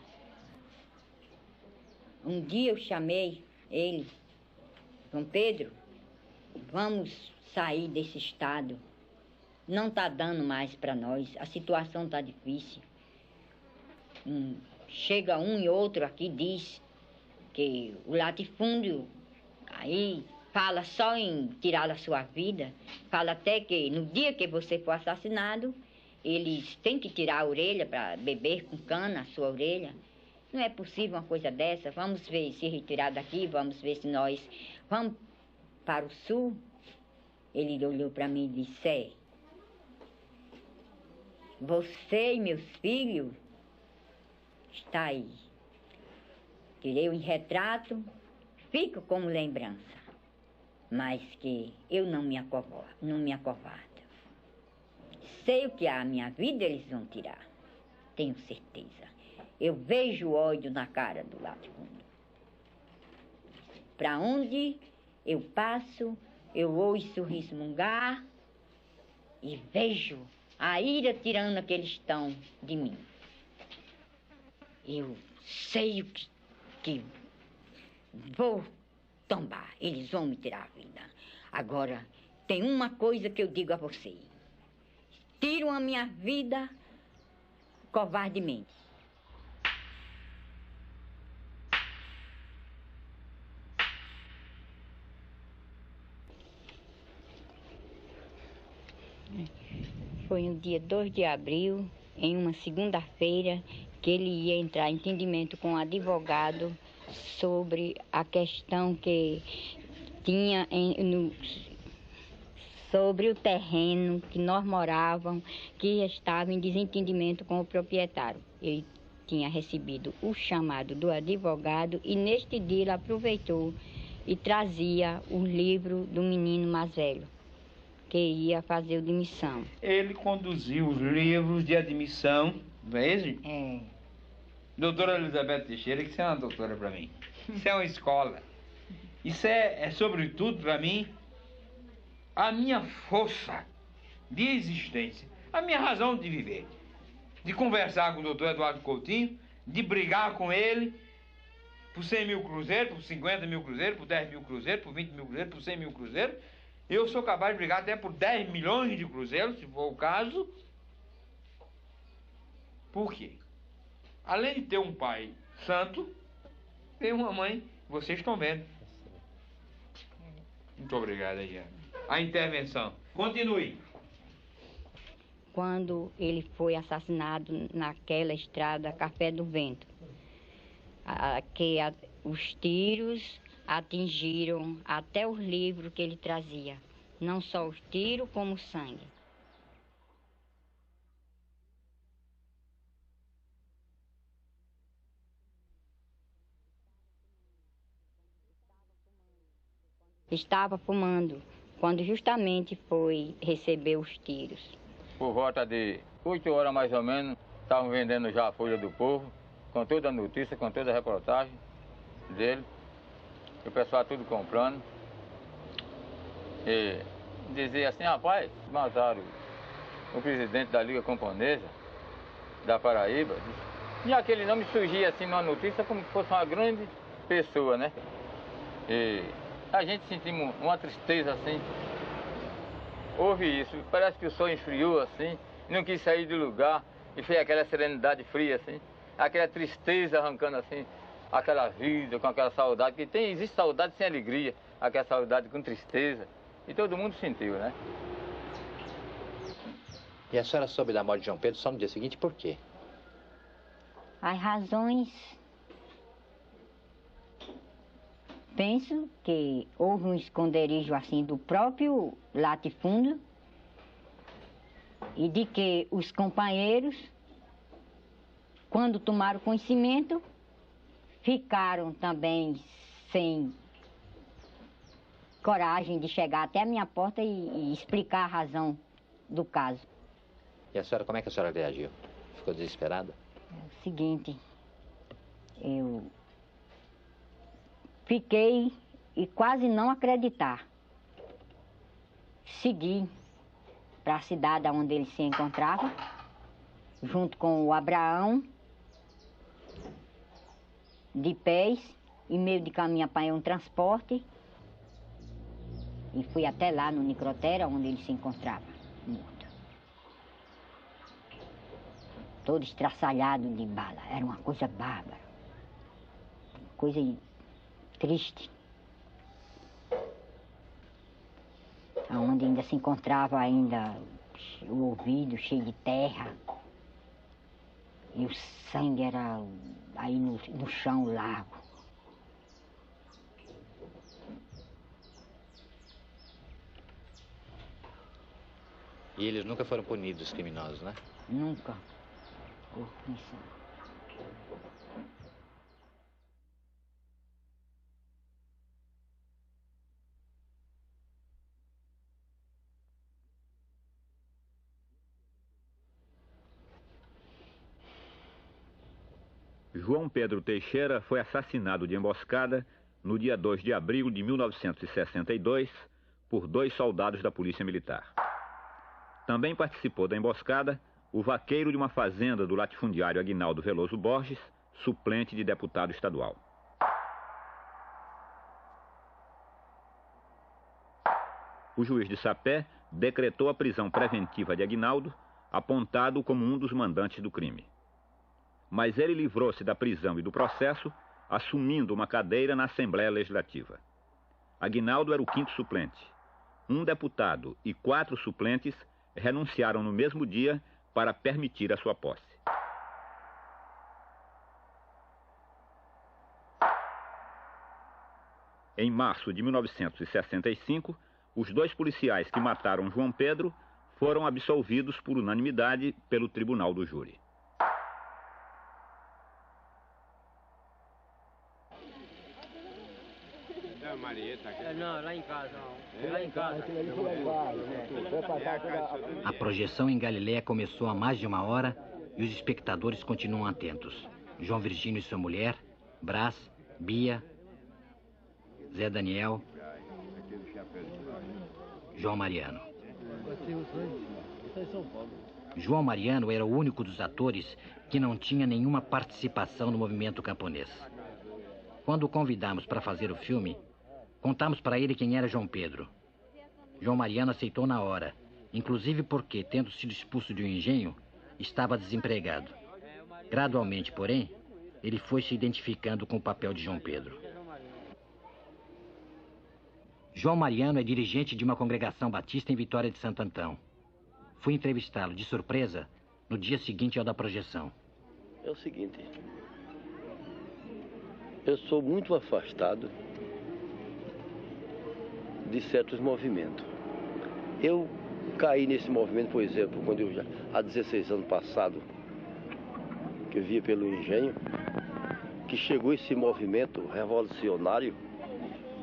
Um dia eu chamei ele: João Pedro, vamos sair desse estado. Não está dando mais para nós, a situação está difícil. Chega um e outro aqui, diz que o latifúndio aí fala só em tirar a sua vida, fala até que no dia que você for assassinado, eles têm que tirar a orelha para beber com cana a sua orelha. Não é possível uma coisa dessa. Vamos ver se retirar daqui, vamos ver se nós vamos para o sul. Ele olhou para mim e disse: você e meus filhos está aí. Tirei um retrato, fico como lembrança, mas que eu não me acovardo. Sei o que a minha vida eles vão tirar, tenho certeza. eu vejo o ódio na cara do latifundo. Para onde eu passo, eu ouço resmungar e vejo a ira tirana que eles estão de mim. Eu sei o que vou tombar, eles vão me tirar a vida. Agora, tem uma coisa que eu digo a você. Tiram a minha vida covardemente. Foi no dia 2 de abril, em uma segunda-feira, que ele ia entrar em entendimento com o advogado sobre a questão que tinha sobre o terreno que nós morávamos, que estava em desentendimento com o proprietário. Ele tinha recebido o chamado do advogado e neste dia ele aproveitou e trazia o livro do menino mais velho, que ia fazer a admissão. Ele conduziu os livros de admissão, não é isso? É. Doutora Elizabeth Teixeira, que isso é uma doutora para mim. Isso é uma escola. Isso é sobretudo para mim, a minha força de existência, a minha razão de viver. De conversar com o doutor Eduardo Coutinho, de brigar com ele por 100 mil cruzeiros, por 50 mil cruzeiros, por 10 mil cruzeiros, por 20 mil cruzeiros, por 100 mil cruzeiros. Eu sou capaz de brigar até por 10 milhões de cruzeiros, se for o caso. Por quê? Além de ter um pai santo, tem uma mãe, vocês estão vendo. Muito obrigado, Jean. A intervenção. Continue. Quando ele foi assassinado naquela estrada Café do Vento, os tiros atingiram até os livros que ele trazia. Não só os tiros, como o sangue. Estava fumando, quando justamente foi receber os tiros. Por volta de 8 horas mais ou menos, estavam vendendo já a Folha do Povo, com toda a notícia, com toda a reportagem dele. E o pessoal tudo comprando. E dizia assim, rapaz, mataram o presidente da Liga Camponesa, da Paraíba. E aquele nome surgia assim numa notícia como se fosse uma grande pessoa, né? E a gente sentimos uma tristeza assim. Houve isso, parece que o sol esfriou assim, não quis sair do lugar e foi aquela serenidade fria assim, aquela tristeza arrancando assim, aquela vida com aquela saudade, que existe saudade sem alegria, aquela saudade com tristeza, e todo mundo sentiu, né? E a senhora soube da morte de João Pedro só no dia seguinte, por quê? As razões... Penso que houve um esconderijo assim do próprio latifúndio e de que os companheiros, quando tomaram conhecimento, ficaram também sem coragem de chegar até a minha porta e explicar a razão do caso. E a senhora, como é que a senhora reagiu? Ficou desesperada? É o seguinte, eu fiquei e quase não acreditar. Segui para a cidade onde ele se encontrava, junto com o Abraão, de pés, e meio de caminho apanhei um transporte e fui até lá no necrotério onde ele se encontrava, morto. Todo estraçalhado de bala, era uma coisa bárbara, coisa triste. Onde ainda se encontrava ainda o ouvido cheio de terra. E o sangue era aí no chão largo. E eles nunca foram punidos, os criminosos, né? Nunca. Houve punição. João Pedro Teixeira foi assassinado de emboscada no dia 2 de abril de 1962 por 2 soldados da Polícia Militar. Também participou da emboscada o vaqueiro de uma fazenda do latifundiário Aguinaldo Veloso Borges, suplente de deputado estadual. O juiz de Sapé decretou a prisão preventiva de Aguinaldo, apontado como um dos mandantes do crime. Mas ele livrou-se da prisão e do processo, assumindo uma cadeira na Assembleia Legislativa. Aguinaldo era o 5º suplente. Um deputado e 4 suplentes renunciaram no mesmo dia para permitir a sua posse. Em março de 1965, os 2 policiais que mataram João Pedro foram absolvidos por unanimidade pelo Tribunal do Júri. Não, lá em casa, não. Lá em casa. A projeção em Galiléia começou há mais de 1 hora e os espectadores continuam atentos. João Virgínio e sua mulher, Brás, Bia, Zé Daniel, João Mariano. João Mariano era o único dos atores que não tinha nenhuma participação no movimento camponês. Quando o convidamos para fazer o filme, contamos para ele quem era João Pedro. João Mariano aceitou na hora, inclusive porque, tendo sido expulso de um engenho, estava desempregado. Gradualmente, porém, ele foi se identificando com o papel de João Pedro. João Mariano é dirigente de uma congregação batista em Vitória de Santo Antão. Fui entrevistá-lo de surpresa no dia seguinte ao da projeção. É o seguinte, eu sou muito afastado de certos movimentos. Eu caí nesse movimento, por exemplo, quando eu já, há 16 anos passado, que eu via pelo engenho, que chegou esse movimento revolucionário.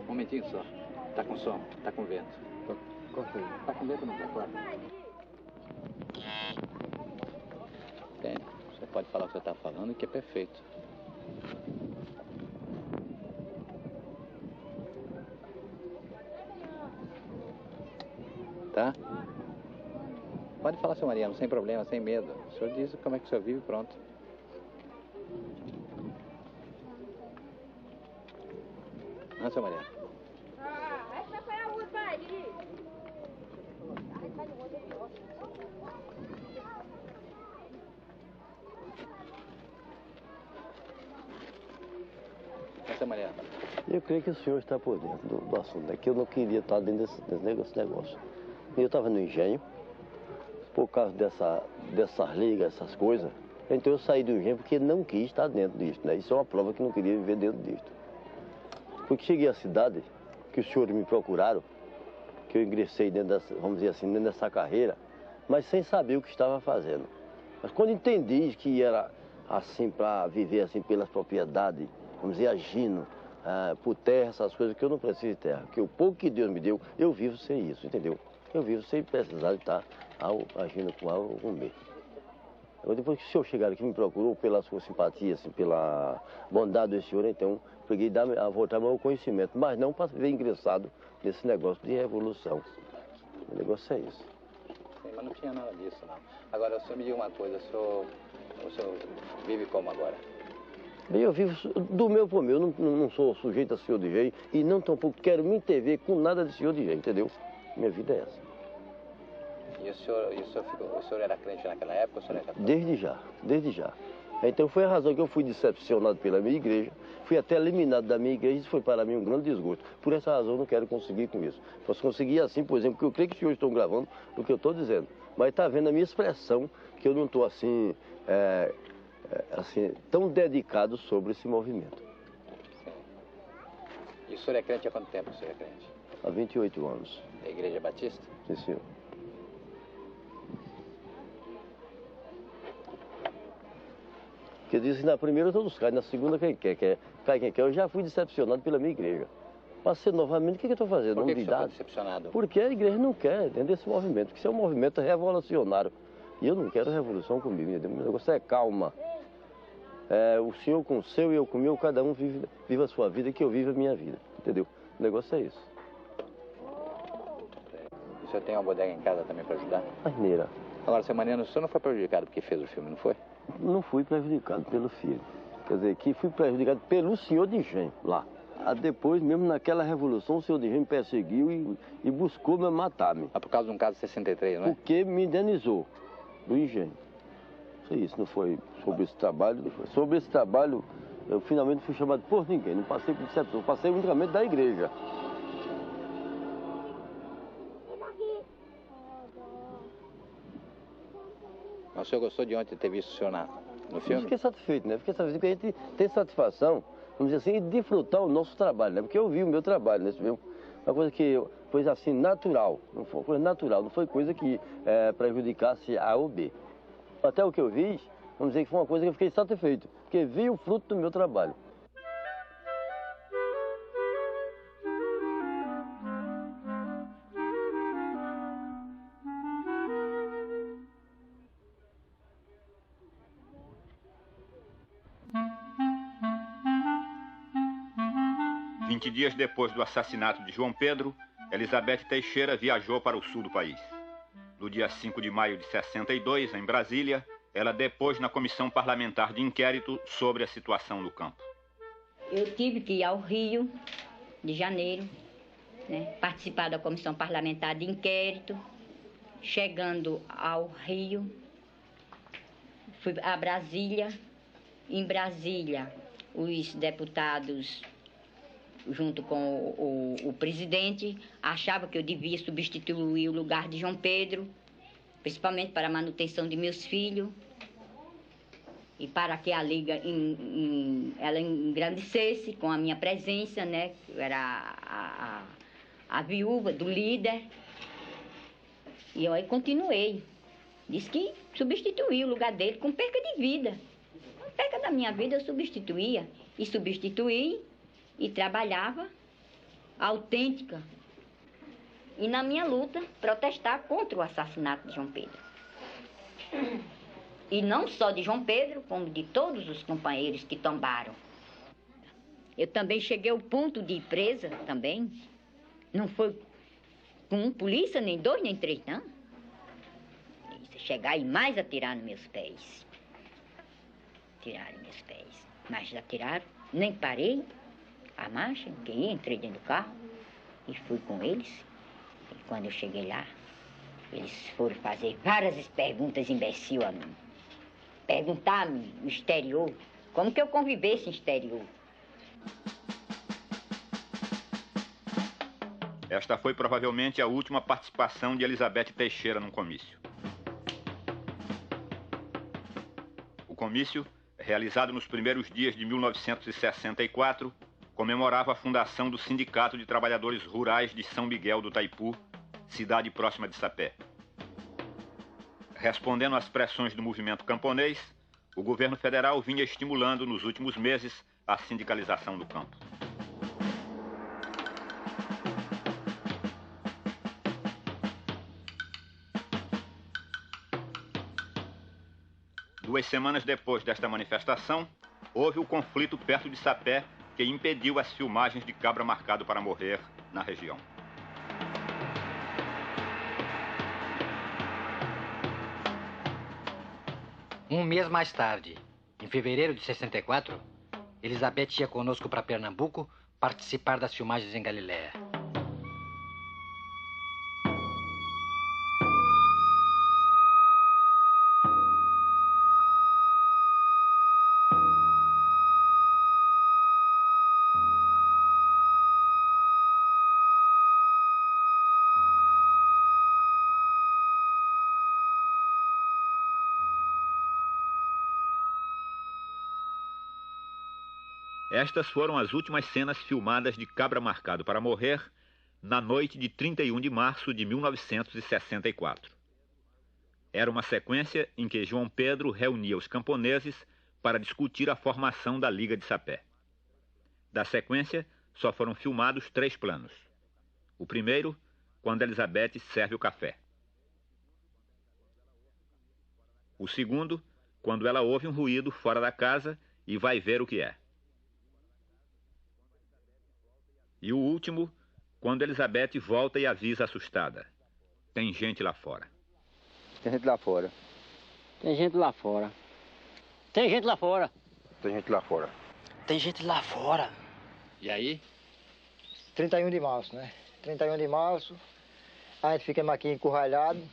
Um momentinho só. Tá com som, tá com vento. Tá com vento não, tá claro. Bem, você pode falar o que você tá falando, que é perfeito. Tá? Pode falar, seu Mariano, sem problema, sem medo. O senhor diz como é que o senhor vive, pronto. Não, seu Mariano. Essa Mariana. Eu creio que o senhor está por dentro do assunto. É que eu não queria estar dentro desse negócio. Eu estava no engenho, por causa dessas ligas, essas coisas. Então eu saí do engenho porque não quis estar dentro disso, né? Isso é uma prova que não queria viver dentro disso. Porque cheguei à cidade, que os senhores me procuraram, que eu ingressei dentro dessa, vamos dizer assim, dentro dessa carreira, mas sem saber o que estava fazendo. Mas quando entendi que era assim para viver assim pelas propriedades, vamos dizer, agindo por terra, essas coisas que eu não preciso de terra, que o pouco que Deus me deu, eu vivo sem isso, entendeu? Eu vivo sem precisar de estar agindo com algo ou com medo. Agora, depois que o senhor chegaram aqui, me procurou pela sua simpatia, assim, pela bondade do senhor, então, peguei a voltar ao meu conhecimento, mas não para ver ingressado nesse negócio de revolução. O negócio é isso. Sim, mas não tinha nada disso, não. Agora, o senhor me diga uma coisa, o senhor vive como agora? Bem, eu vivo do meu por meu, eu não sou sujeito a senhor de jeito e não tampouco quero me intervir com nada de senhor de jeito, entendeu? Minha vida é essa. E o senhor era crente naquela época? O senhor era católico? Desde já. Então foi a razão que eu fui decepcionado pela minha igreja, fui até eliminado da minha igreja e isso foi para mim um grande desgosto. Por essa razão eu não quero conseguir com isso. Posso conseguir assim, por exemplo, porque eu creio que os senhores estão gravando o que eu estou dizendo. Mas está vendo a minha expressão que eu não estou assim, assim, tão dedicado sobre esse movimento. Sim. E o senhor é crente há quanto tempo o senhor é crente? Há 28 anos. Da Igreja Batista? Sim, senhor. Porque dizem na primeira todos caem, na segunda quem quer, cai quem quer. Eu já fui decepcionado pela minha igreja. Passei novamente, o que eu estou fazendo? Por que você foi decepcionado? Porque a igreja não quer entender esse movimento, porque isso é um movimento revolucionário. E eu não quero revolução comigo, meu negócio é calma. o senhor com o seu e eu com o meu, cada um vive a sua vida, que eu vivo a minha vida, entendeu? O negócio é isso. O senhor tem uma bodega em casa também para ajudar? Arneira. Agora, seu Mariano, o senhor não foi prejudicado porque fez o filme, não foi? Não fui prejudicado pelo filho. Quer dizer, que fui prejudicado pelo senhor de engenho, lá. Depois, mesmo naquela revolução, o senhor de engenho me perseguiu e buscou me matar-me. Por causa de um caso de 63, não é? Porque me indenizou do engenho. Isso não foi sobre esse trabalho. Sobre esse trabalho, eu finalmente fui chamado por ninguém. Não passei por decepção, passei unicamente da igreja. Mas o senhor gostou de ontem ter visto o senhor no filme? Eu fiquei satisfeito, né? Fiquei satisfeito porque a gente tem satisfação, vamos dizer assim, de frutar o nosso trabalho, né? Porque eu vi o meu trabalho nesse filme. Uma coisa que foi assim, natural. Não foi uma coisa natural, não foi coisa que prejudicasse A ou B. Até o que eu vi, vamos dizer que foi uma coisa que eu fiquei satisfeito, porque vi o fruto do meu trabalho. Dias depois do assassinato de João Pedro, Elizabeth Teixeira viajou para o sul do país. No dia 5 de maio de 62, em Brasília, ela depôs na comissão parlamentar de inquérito sobre a situação no campo. Eu tive que ir ao Rio de Janeiro, né, participar da comissão parlamentar de inquérito. Chegando ao Rio, fui a Brasília. Em Brasília, os deputados, junto com o presidente, achava que eu devia substituir o lugar de João Pedro, principalmente para a manutenção de meus filhos e para que a Liga ela engrandecesse com a minha presença, né? Eu era a viúva do líder. E eu aí continuei. Disse que substituía o lugar dele com perca de vida. Com perca da minha vida eu substituía. E substituí. E trabalhava autêntica. E na minha luta, protestar contra o assassinato de João Pedro. E não só de João Pedro, como de todos os companheiros que tombaram. Eu também cheguei ao ponto de ir presa também. Não foi com polícia, nem 2, nem 3, não. Chegar e mais atirar nos meus pés. Tiraram meus pés. Mas atiraram, nem parei a marcha, entrei dentro do carro e fui com eles. E quando eu cheguei lá, eles foram fazer várias perguntas imbecil a mim. Perguntar-me no exterior, como que eu convivesse no exterior. Esta foi provavelmente a última participação de Elizabeth Teixeira num comício. O comício, realizado nos primeiros dias de 1964, comemorava a fundação do Sindicato de Trabalhadores Rurais de São Miguel do Taipu, cidade próxima de Sapé. Respondendo às pressões do movimento camponês, o governo federal vinha estimulando nos últimos meses a sindicalização do campo. Duas semanas depois desta manifestação, houve o conflito perto de Sapé, que impediu as filmagens de Cabra Marcado para Morrer na região. Um mês mais tarde, em fevereiro de 64, Elizabeth ia conosco para Pernambuco participar das filmagens em Galiléia. Estas foram as últimas cenas filmadas de Cabra Marcado para Morrer na noite de 31 de março de 1964. Era uma sequência em que João Pedro reunia os camponeses para discutir a formação da Liga de Sapé. Da sequência, só foram filmados 3 planos. O primeiro, quando Elizabeth serve o café. O segundo, quando ela ouve um ruído fora da casa e vai ver o que é. E o último, quando Elizabeth volta e avisa assustada. Tem gente lá fora. Tem gente lá fora. Tem gente lá fora. Tem gente lá fora. Tem gente lá fora. Tem gente lá fora. E aí? 31 de março, né? 31 de março, a gente fica aqui encurralhado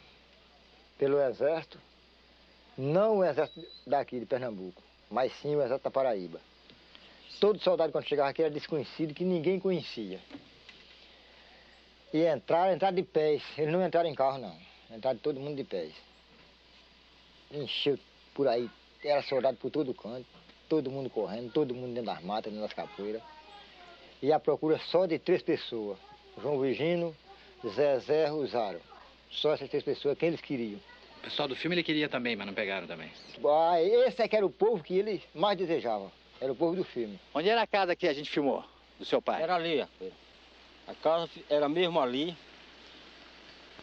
pelo exército. Não o exército daqui de Pernambuco, mas sim o exército da Paraíba. Todo soldado quando chegava aqui era desconhecido, que ninguém conhecia. E entraram de pés. Eles não entraram em carro, não. Entraram todo mundo de pés. Encheu por aí. Era soldado por todo canto. Todo mundo correndo, todo mundo dentro das matas, dentro das capoeiras. E a procura só de 3 pessoas. João Virgínio, Zezé, Rosário. Só essas 3 pessoas, quem eles queriam. O pessoal do filme ele queria também, mas não pegaram também. Ah, esse é que era o povo que ele mais desejava. Era o povo do filme. Onde era a casa que a gente filmou, do seu pai? Era ali, a casa era mesmo ali.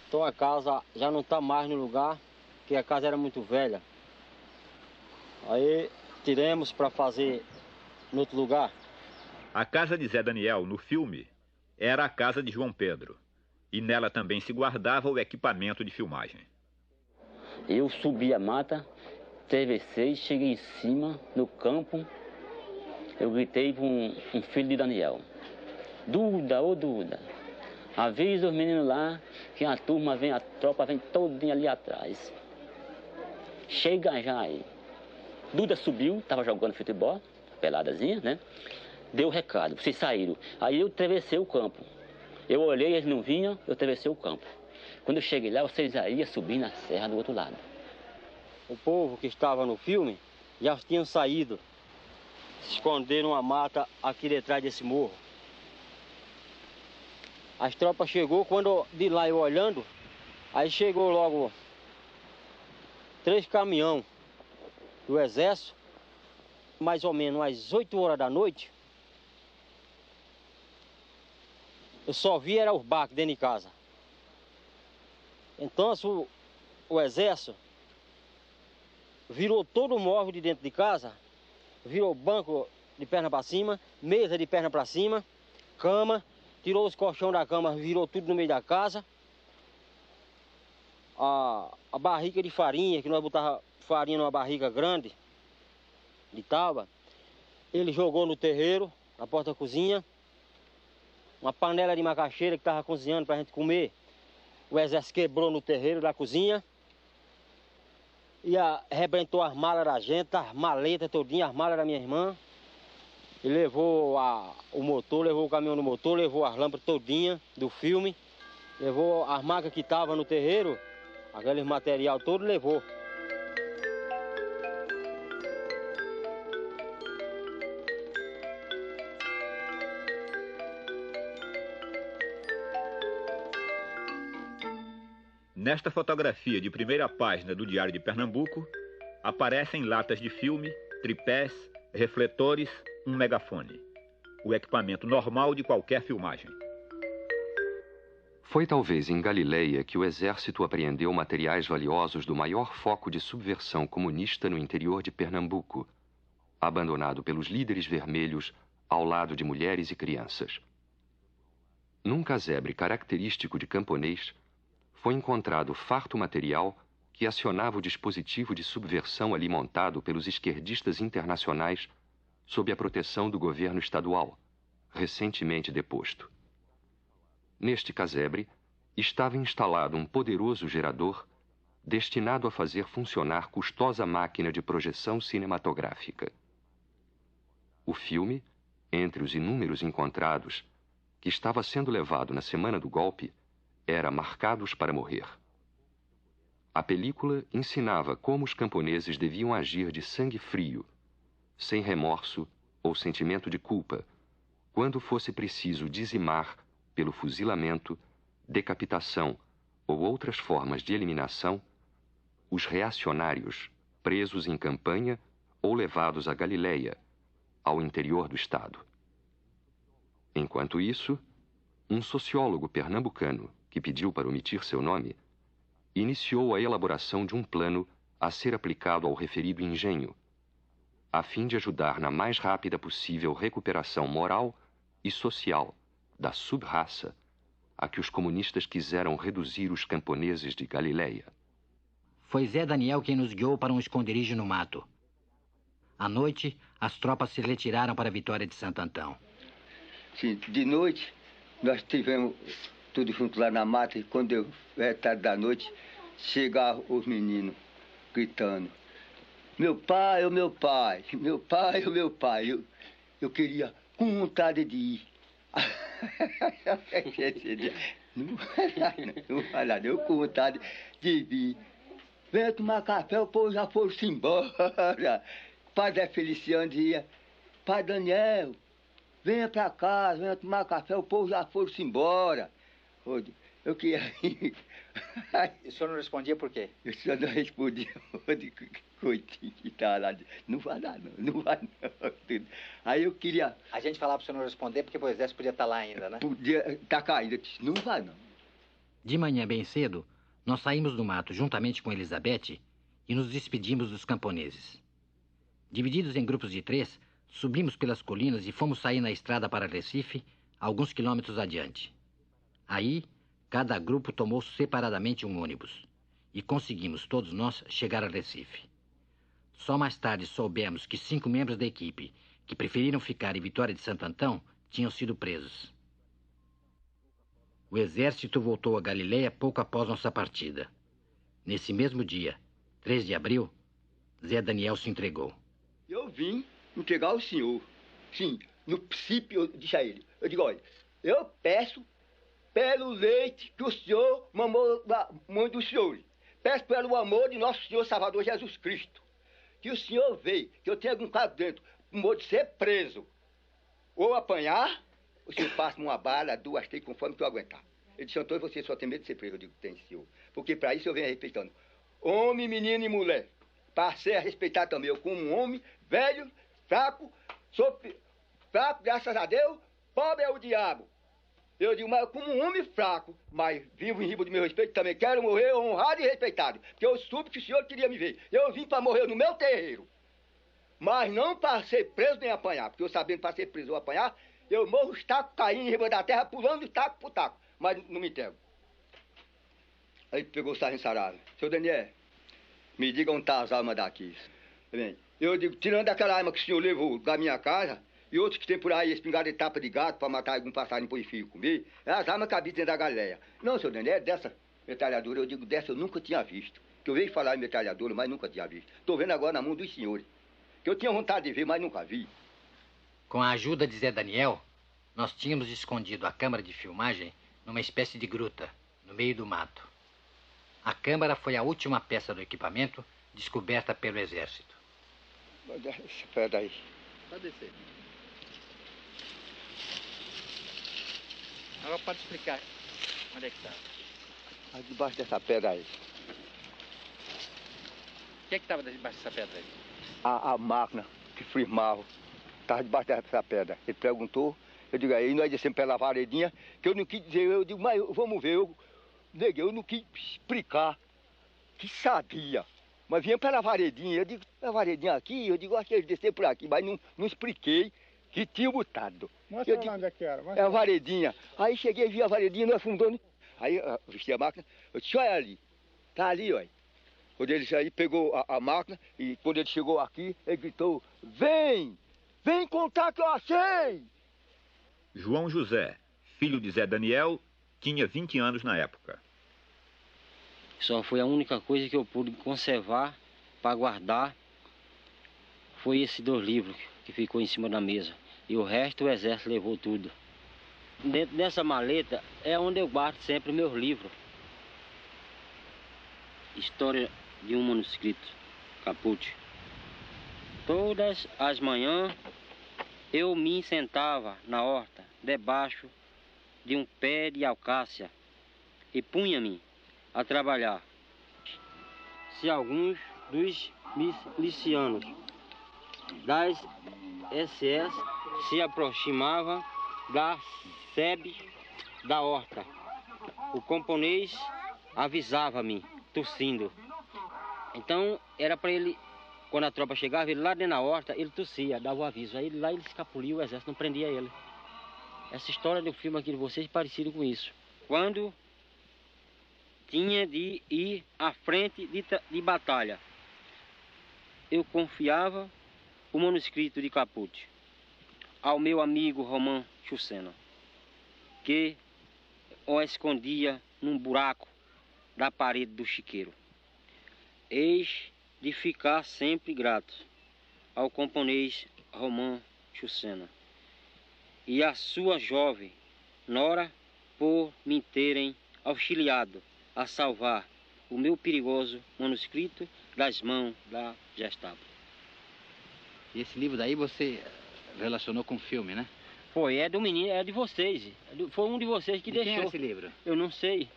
Então a casa já não está mais no lugar, porque a casa era muito velha. Aí tiramos para fazer em outro lugar. A casa de Zé Daniel, no filme, era a casa de João Pedro. E nela também se guardava o equipamento de filmagem. Eu subi a mata, atravessei, cheguei em cima, no campo. Eu gritei para um filho de Daniel. Duda, ô Duda, avisa os meninos lá que a turma vem, a tropa vem todinha ali atrás. Chega já aí. Duda subiu, estava jogando futebol, peladazinha, né? Deu o recado, vocês saíram. Aí eu atravessei o campo. Eu olhei, eles não vinham, eu atravessei o campo. Quando eu cheguei lá, vocês já iam subir na serra do outro lado. O povo que estava no filme já tinham saído. Se esconderam numa mata aqui detrás desse morro. As tropas chegou, quando de lá eu olhando, aí chegou logo 3 caminhões do exército, mais ou menos às 8 horas da noite. Eu só vi era os barcos dentro de casa. Então o exército virou todo o móvel de dentro de casa, virou banco de perna para cima, mesa de perna para cima, cama, tirou os colchões da cama, virou tudo no meio da casa. A barriga de farinha, que nós botava farinha numa barriga grande, de tábua, ele jogou no terreiro, na porta da cozinha, uma panela de macaxeira que estava cozinhando para a gente comer. O exército quebrou no terreiro da cozinha e arrebentou as malas da gente, as maletas todinhas, as malas da minha irmã. E levou o motor, levou o caminhão no motor, levou as lâmpadas todinhas do filme, levou as macas que estavam no terreiro, aquele material todo levou. Nesta fotografia de primeira página do Diário de Pernambuco, aparecem latas de filme, tripés, refletores, um megafone. O equipamento normal de qualquer filmagem. Foi talvez em Galileia que o exército apreendeu materiais valiosos do maior foco de subversão comunista no interior de Pernambuco, abandonado pelos líderes vermelhos ao lado de mulheres e crianças. Num casebre característico de camponês, foi encontrado farto material que acionava o dispositivo de subversão ali montado pelos esquerdistas internacionais sob a proteção do governo estadual, recentemente deposto. Neste casebre estava instalado um poderoso gerador destinado a fazer funcionar custosa máquina de projeção cinematográfica. O filme, entre os inúmeros encontrados, que estava sendo levado na semana do golpe, era Marcados para Morrer. A película ensinava como os camponeses deviam agir de sangue frio, sem remorso ou sentimento de culpa, quando fosse preciso dizimar, pelo fuzilamento, decapitação ou outras formas de eliminação, os reacionários presos em campanha ou levados a Galileia, ao interior do estado. Enquanto isso, um sociólogo pernambucano, que pediu para omitir seu nome, iniciou a elaboração de um plano a ser aplicado ao referido engenho, a fim de ajudar na mais rápida possível recuperação moral e social da sub-raça a que os comunistas quiseram reduzir os camponeses de Galileia. Foi Zé Daniel quem nos guiou para um esconderijo no mato. À noite, as tropas se retiraram para a Vitória de Santo Antão. Sim, de noite, nós tivemos tudo junto lá na mata, e quando é tarde da noite, chegaram os meninos gritando: meu pai, ô meu pai, meu pai, ô meu pai. Eu queria com vontade de ir. Não vai lá, eu com vontade de vir. Venha tomar café, o povo já foi-se embora. Pai Zé Feliciano dizia: pai Daniel, venha pra casa, venha tomar café, o povo já foi-se embora. Eu queria ir. E o senhor não respondia por quê? O senhor não respondia, coitinho que tá lá. Não vai lá não, não vai não. Aí eu queria... A gente falava para o senhor não responder porque o exército podia estar lá ainda, né? Podia estar caído. Eu disse: não vai não. De manhã bem cedo, nós saímos do mato juntamente com Elizabeth e nos despedimos dos camponeses. Divididos em grupos de 3, subimos pelas colinas e fomos sair na estrada para Recife, alguns quilômetros adiante. Aí, cada grupo tomou separadamente um ônibus e conseguimos todos nós chegar a Recife. Só mais tarde soubemos que 5 membros da equipe que preferiram ficar em Vitória de Santo Antão tinham sido presos. O exército voltou a Galileia pouco após nossa partida. Nesse mesmo dia, 3 de abril, Zé Daniel se entregou. Eu vim entregar ao senhor. Sim, no princípio eu disse a ele. Eu digo: olha, eu peço pelo leite que o senhor mamou da mãe do senhor. Peço pelo amor de nosso Senhor Salvador Jesus Cristo. Que o senhor veja que eu tenho algum caso dentro, com modo de ser preso. Ou apanhar, o senhor passa uma bala, 2, 3, conforme que eu aguentar. Ele disse: Antônio, você só tem medo de ser preso. Eu digo: tem, senhor. Porque para isso eu venho respeitando homem, menino e mulher. Para ser respeitado também. Eu como um homem velho, fraco, sou fraco, graças a Deus, pobre é o diabo. Eu digo: mas como um homem fraco, mas vivo em riba do meu respeito, também quero morrer honrado e respeitado. Porque eu soube que o senhor queria me ver. Eu vim para morrer no meu terreiro. Mas não para ser preso nem apanhar. Porque eu sabendo para ser preso ou apanhar, eu morro os tacos caindo em riba da terra, pulando de taco por taco. Mas não me entrego. Aí pegou o sargento Sarado: seu Daniel, me diga onde tá as armas daqui. Bem, eu digo: tirando aquela arma que o senhor levou da minha casa, e outros que tem por aí, espingarda de tapa de gato para matar algum passarinho por fio comer, é as armas que habitam dentro da Galileia. Não, seu Daniel, dessa metralhadora, eu digo: dessa eu nunca tinha visto. Que eu vejo falar em metralhadora, mas nunca tinha visto. Estou vendo agora na mão dos senhores. Que eu tinha vontade de ver, mas nunca vi. Com a ajuda de Zé Daniel, nós tínhamos escondido a câmara de filmagem numa espécie de gruta, no meio do mato. A câmara foi a última peça do equipamento descoberta pelo exército. Essa pedra aí. Pode descer. Agora pode explicar onde é que está. Debaixo dessa pedra aí. O que é que estava debaixo dessa pedra aí? A máquina que firmava estava debaixo dessa pedra. Ele perguntou, eu digo: aí nós descemos pela varedinha, que eu não quis dizer. Eu digo: mas vamos ver, eu não quis explicar que sabia. Mas vinha pela varedinha, eu digo: a varedinha aqui, eu digo: acho que ele desceu por aqui, mas não expliquei que tinha botado. Mostra lá onde é que era. É a varedinha. Aí cheguei, vi a varedinha, nós afundamos. Aí vesti a máquina, eu disse: olha ali, tá ali, olha. Quando ele saiu, pegou a máquina, e quando ele chegou aqui, ele gritou: vem! Vem contar que eu achei! João José, filho de Zé Daniel, tinha 20 anos na época. Só foi a única coisa que eu pude conservar para guardar. Foi esses 2 livros que ficou em cima da mesa. E o resto o exército levou tudo. Dentro dessa maleta é onde eu guardo sempre meus livros. História de um manuscrito, Caput. Todas as manhãs eu me sentava na horta, debaixo de um pé de alcácia, e punha-me a trabalhar. Se alguns dos milicianos das SS se aproximavam da sebe da horta, o camponês avisava-me, tossindo. Então era para ele quando a tropa chegava, ele lá dentro da horta, ele tossia, dava o aviso. Aí lá ele escapulia, o exército não prendia ele. Essa história do filme aqui de vocês é parecida com isso. Quando tinha de ir à frente de batalha, eu confiava o manuscrito de Caput ao meu amigo Romão Chucena, que o escondia num buraco da parede do chiqueiro. Eis de ficar sempre grato ao camponês Romão Chucena e à sua jovem nora por me terem auxiliado a salvar o meu perigoso manuscrito das mãos da Gestapo. E esse livro daí você relacionou com o filme, né? Foi, é do menino, é de vocês. Foi um de vocês que deixou. Quem é esse livro? Eu não sei.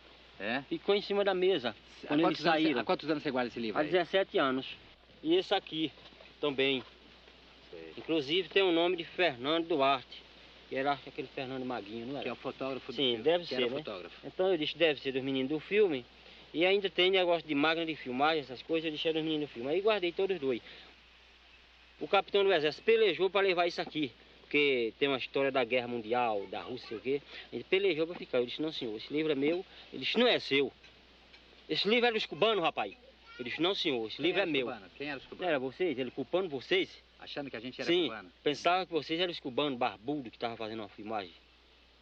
É? Ficou em cima da mesa quando eles saíram. Há quantos anos você guarda esse livro? Há 17 anos. E esse aqui também. Sei. Inclusive tem o nome de Fernando Duarte. Que era aquele Fernando Maguinho, não era? Que é o fotógrafo do filme. Sim, deve ser, né? Fotógrafo. Então eu disse, deve ser dos meninos do filme. E ainda tem negócio de máquina de filmagem, essas coisas, eu deixei dos meninos do filme. Aí guardei todos os dois. O capitão do exército pelejou para levar isso aqui. Porque tem uma história da guerra mundial, da Rússia, sei o quê. Ele pelejou para ficar. Eu disse, não senhor, esse livro é meu. Ele disse, não é seu. Esse livro é dos cubanos, rapaz. Eu disse, não senhor, esse livro é meu. Cubano? Quem era os cubanos? Era vocês, ele culpando vocês. Achando que a gente era Sim, cubano? Pensava que vocês eram os cubanos barbudos que estavam fazendo uma filmagem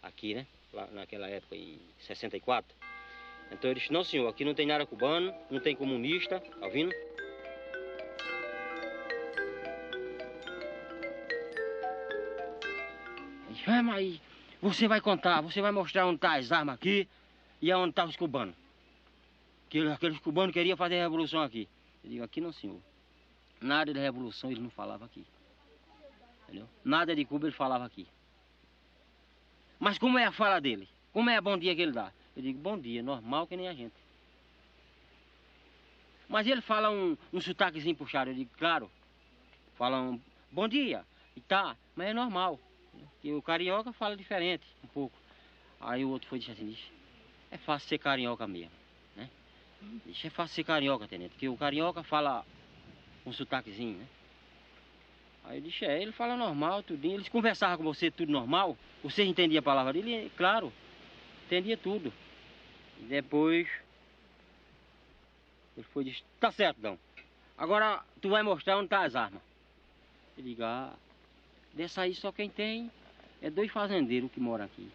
aqui, né? Lá naquela época, em 64. Então ele disse, não senhor, aqui não tem nada cubano, não tem comunista, tá ouvindo? Ah, mas você vai contar, você vai mostrar onde tá as armas aqui e onde tá os cubanos. Aqueles cubanos queriam fazer a revolução aqui. Eu digo, aqui não, senhor. Nada de revolução ele não falava aqui. Entendeu? Nada de Cuba ele falava aqui. Mas como é a fala dele? Como é a bom dia que ele dá? Eu digo, bom dia, normal que nem a gente. Mas ele fala um sotaquezinho puxado. Eu digo, claro. Fala um bom dia. E tá, mas é normal. E o carioca fala diferente, um pouco. Aí o outro foi e disse assim, é fácil ser carioca mesmo, né? Disse, é fácil ser carioca, tenente, porque o carioca fala um sotaquezinho, né? Aí eu disse, ele fala normal, tudinho. Eles conversavam com você tudo normal? Você entendia a palavra dele? Claro, entendia tudo. E depois, ele foi e disse, tá certo, não. Agora tu vai mostrar onde tá as armas. Eu digo, dessa aí só quem tem é 2 fazendeiros que moram aqui.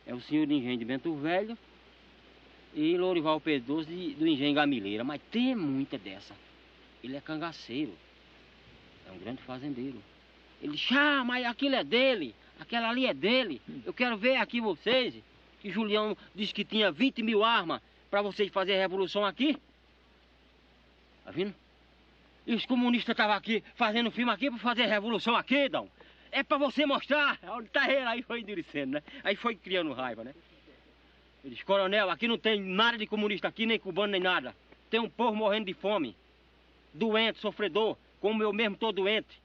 É o senhor de engenho de Bento Velho e Lourival Pedroso do engenho Gamileira. Mas tem muita dessa. Ele é cangaceiro. É um grande fazendeiro. Ele diz, mas aquilo é dele. Aquela ali é dele. Eu quero ver aqui vocês. Que Julião disse que tinha 20 mil armas para vocês fazerem a revolução aqui. Tá vendo? E os comunistas estavam aqui fazendo filme aqui para fazer revolução aqui, Dão. É para você mostrar. Onde tá ele? Aí foi endurecendo, né? Aí foi criando raiva, né? Ele disse, coronel, aqui não tem nada de comunista aqui, nem cubano, nem nada. Tem um povo morrendo de fome. Doente, sofredor, como eu mesmo tô doente.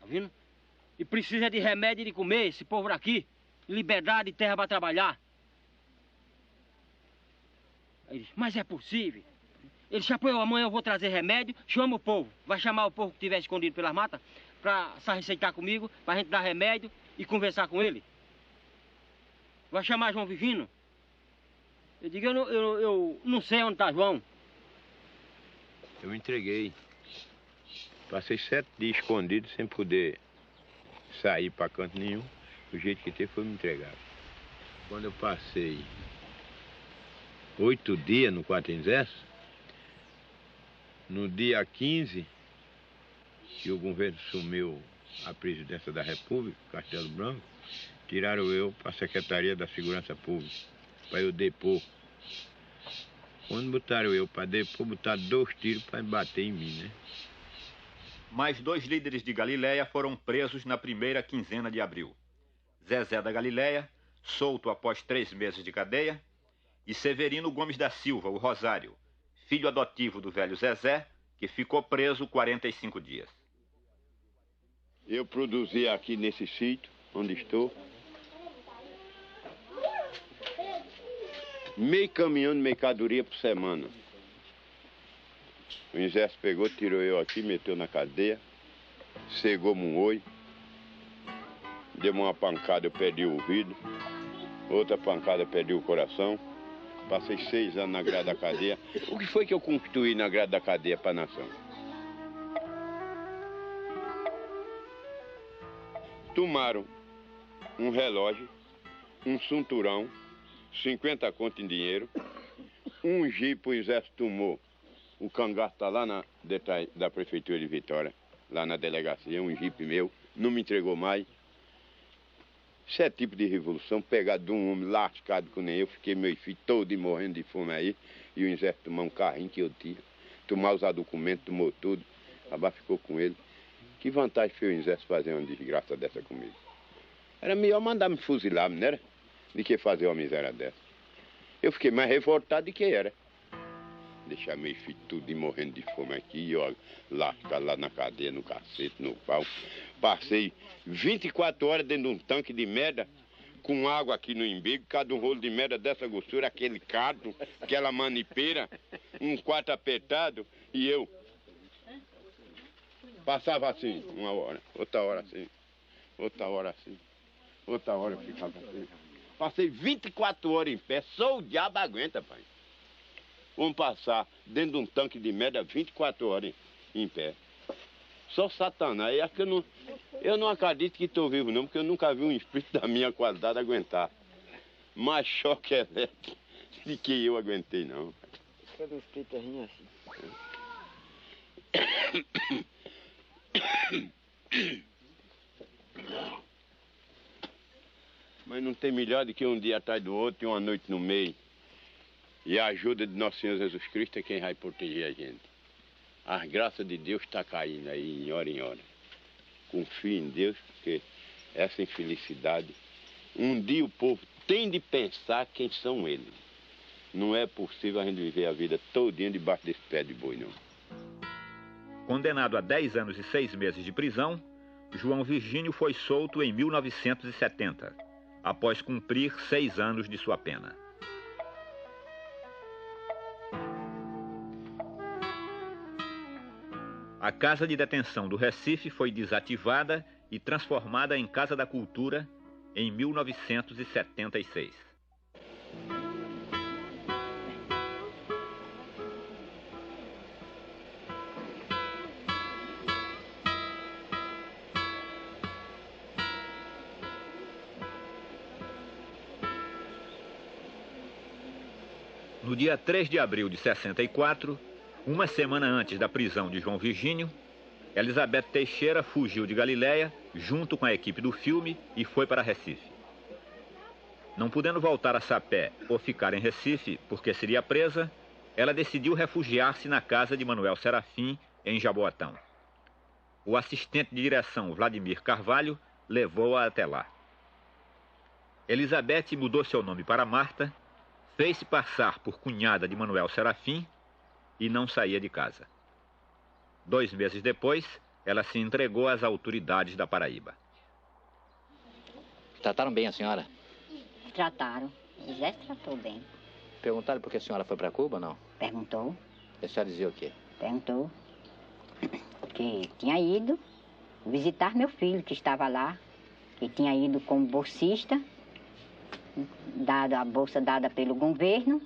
Tá vendo? E precisa de remédio e de comer, esse povo daqui. Liberdade e terra para trabalhar. Aí ele disse, mas é possível. Ele disse, amanhã eu vou trazer remédio, chama o povo. Vai chamar o povo que estiver escondido pelas matas para se receitar comigo, para a gente dar remédio e conversar com ele. Vai chamar João Vigino. Eu digo, eu não sei onde está João. Eu me entreguei. Passei 7 dias escondido sem poder sair para canto nenhum. O jeito que teve foi me entregar. Quando eu passei 8 dias no Quarto Exército, no dia 15, que o governo assumiu a presidência da República, Castelo Branco, tiraram eu para a Secretaria da Segurança Pública, para eu depor. Quando botaram eu para depor, botaram 2 tiros para bater em mim, né? Mais 2 líderes de Galiléia foram presos na primeira quinzena de abril. Zezé da Galiléia, solto após 3 meses de cadeia, e Severino Gomes da Silva, o Rosário, filho adotivo do velho Zezé, que ficou preso 45 dias. Eu produzi aqui nesse sítio, onde estou, meio caminhão de mercadoria por semana. O exército pegou, tirou eu aqui, meteu na cadeia, cegou-me um olho, deu-me uma pancada, eu perdi o ouvido, outra pancada, eu perdi o coração. Passei 6 anos na grade da cadeia. O que foi que eu construí na grade da cadeia para a nação? Tomaram um relógio, um cinturão, 50 conto em dinheiro, um jipe, o exército tomou. O cangaço está lá na detrás da prefeitura de Vitória, lá na delegacia, um jipe meu, não me entregou mais. Isso é tipo de revolução, pegado de um homem lascado que nem eu, fiquei meu filho todo morrendo de fome aí, e o exército tomou um carrinho que eu tinha, tomar os documentos, tomou tudo, acabar ficou com ele. Que vantagem foi o exército fazer uma desgraça dessa comigo? Era melhor mandar me fuzilar, não era? Do que fazer uma miséria dessa. Eu fiquei mais revoltado do que era. Deixar meu filho tudo morrendo de fome aqui, e eu lascado lá na cadeia, no cacete, no pau. Passei 24 horas dentro de um tanque de merda, com água aqui no umbigo, cada um rolo de merda dessa grossura, aquele cardo, aquela manipeira, um quarto apertado, e eu passava assim, uma hora, outra hora assim, outra hora assim, outra hora eu ficava assim. Passei 24 horas em pé, só o diabo aguenta, pai. Vamos passar dentro de um tanque de merda 24 horas em pé. Só Satanás. É que eu não acredito que estou vivo não, porque eu nunca vi um espírito da minha qualidade aguentar. Mais choque elétrico do que eu aguentei, não. Cada espírito é assim. Mas não tem melhor do que um dia atrás do outro e uma noite no meio. E a ajuda de Nosso Senhor Jesus Cristo é quem vai proteger a gente. As graças de Deus está caindo aí, em hora. Confie em Deus, porque essa infelicidade, um dia o povo tem de pensar quem são eles. Não é possível a gente viver a vida todinha debaixo desse pé de boi, não. Condenado a 10 anos e 6 meses de prisão, João Virgínio foi solto em 1970, após cumprir 6 anos de sua pena. A Casa de Detenção do Recife foi desativada e transformada em Casa da Cultura em 1976. No dia 3 de abril de 64, uma semana antes da prisão de João Virgínio, Elizabeth Teixeira fugiu de Galiléia junto com a equipe do filme e foi para Recife. Não podendo voltar a Sapé ou ficar em Recife porque seria presa, ela decidiu refugiar-se na casa de Manuel Serafim, em Jaboatão. O assistente de direção, Vladimir Carvalho, levou-a até lá. Elizabeth mudou seu nome para Marta, fez-se passar por cunhada de Manuel Serafim e não saía de casa. 2 meses depois, ela se entregou às autoridades da Paraíba. Trataram bem a senhora? Trataram. O exército tratou bem. Perguntaram por que a senhora foi para Cuba, não? Perguntou. E a senhora dizia o quê? Perguntou que tinha ido visitar meu filho, que estava lá, que tinha ido como bolsista, dado a bolsa dada pelo governo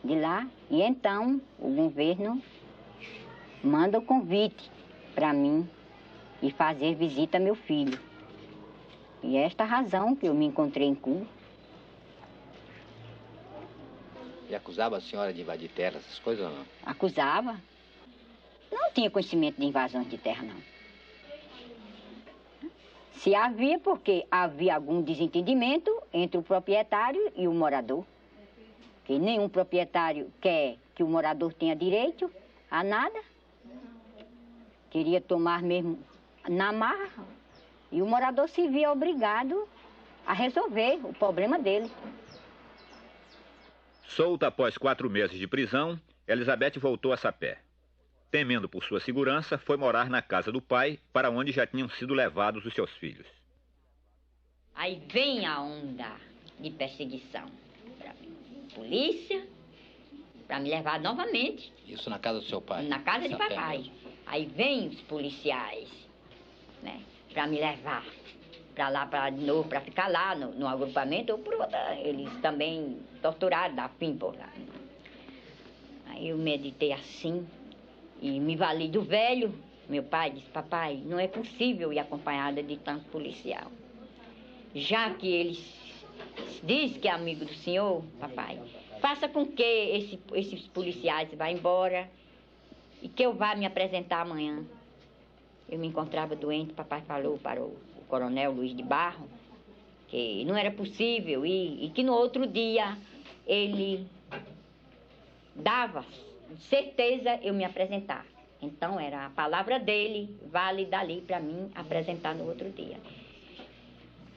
de lá, e então o governo manda o convite para mim e fazer visita a meu filho. E é esta razão que eu me encontrei em Cuba. E acusava a senhora de invadir terra, essas coisas ou não? Acusava. Não tinha conhecimento de invasão de terra, não. Se havia, porque havia algum desentendimento entre o proprietário e o morador. Que nenhum proprietário quer que o morador tenha direito a nada. Queria tomar mesmo na marra. E o morador se via obrigado a resolver o problema dele. Solta após 4 meses de prisão, Elizabeth voltou a Sapé. Temendo por sua segurança, foi morar na casa do pai, para onde já tinham sido levados os seus filhos. Aí vem a onda de perseguição. Polícia, para me levar novamente. Isso na casa do seu pai? Na casa de Sapé papai. mesmo. Aí vem os policiais, né, para me levar para lá, de novo, para ficar lá no agrupamento ou por outra. Eles também torturaram, dá fim por lá. Aí eu meditei assim e me vali do velho. Meu pai disse, papai, não é possível ir acompanhada de tanto policial. Já que ele diz que é amigo do senhor, papai, faça com que esses policiais vá embora e que eu vá me apresentar amanhã. Eu me encontrava doente, papai falou para o coronel Luiz de Barro que não era possível ir e que no outro dia ele dava certeza eu me apresentar. Então era a palavra dele, vale dali para mim apresentar no outro dia.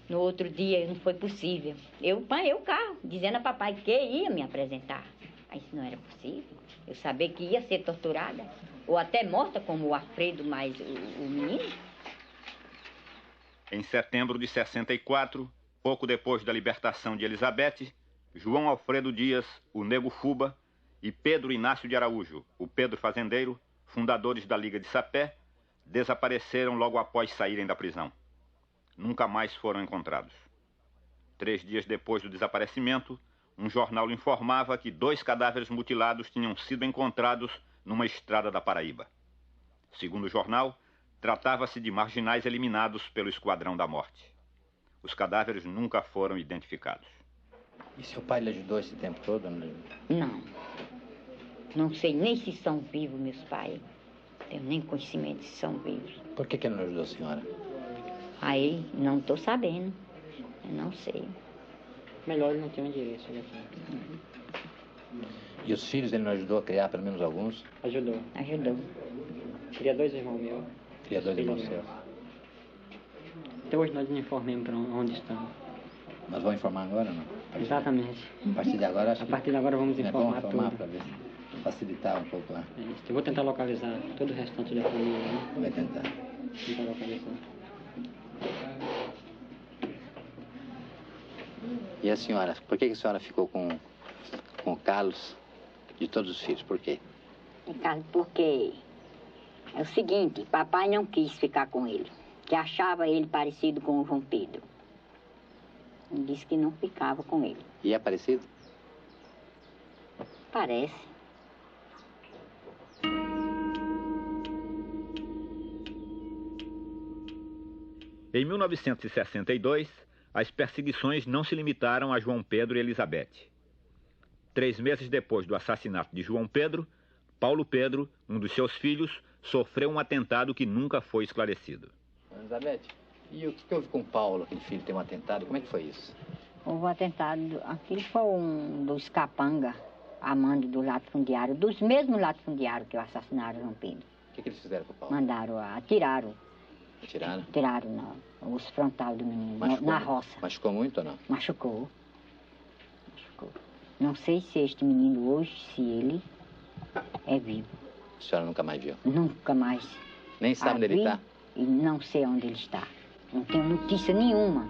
No outro dia não foi possível. Eu apanhei o carro, dizendo a papai que ia me apresentar. Mas isso não era possível. Eu sabia que ia ser torturada, ou até morta como o Alfredo, mais o menino. Em setembro de 64, pouco depois da libertação de Elizabeth, João Alfredo Dias, o Nego Fuba, e Pedro Inácio de Araújo, o Pedro Fazendeiro, fundadores da Liga de Sapé, desapareceram logo após saírem da prisão. Nunca mais foram encontrados. 3 dias depois do desaparecimento, um jornal informava que 2 cadáveres mutilados tinham sido encontrados numa estrada da Paraíba. Segundo o jornal, tratava-se de marginais eliminados pelo Esquadrão da Morte. Os cadáveres nunca foram identificados. E seu pai lhe ajudou esse tempo todo? Não. Não sei nem se são vivos meus pais. Tenho nem conhecimento se são vivos. Por que ele não ajudou a senhora? Aí, não estou sabendo. Eu não sei. Melhor ele não ter um endereço aqui. E os filhos ele não ajudou a criar pelo menos alguns? Ajudou. Ajudou. Cria 2 irmãos meus. Cria 2 irmãos seus. Até hoje nós não informamos para onde estão. Nós vamos informar agora ou não? Exatamente. A partir de agora, acho A partir de agora vamos informar tudo. para ver, facilitar um pouco lá. Eu vou tentar localizar todo o restante da família, né? Vai tentar. Tentar localizar. E a senhora, por que a senhora ficou com o Carlos de todos os filhos? Por quê? Carlos, porque é o seguinte, papai não quis ficar com ele, que achava ele parecido com o João Pedro. Ele disse que não ficava com ele. E é parecido? Parece. Em 1962, as perseguições não se limitaram a João Pedro e Elizabeth. 3 meses depois do assassinato de João Pedro, Paulo Pedro, um dos seus filhos, sofreu um atentado que nunca foi esclarecido. Elizabeth, e o que houve com o Paulo, aquele filho, tem um atentado? Como é que foi isso? Houve um atentado, aquele foi um dos capanga, amando do latifundiário, dos mesmos latifundiários que assassinaram João Pedro. O que eles fizeram com o Paulo? Mandaram, atiraram. Atiraram? Tiraram os frontal do menino, na roça. Machucou muito ou não? Machucou. Não sei se este menino hoje, se ele é vivo. A senhora nunca mais viu? Nunca mais. Nem sabe onde ele está? E não sei onde ele está. Não tenho notícia nenhuma.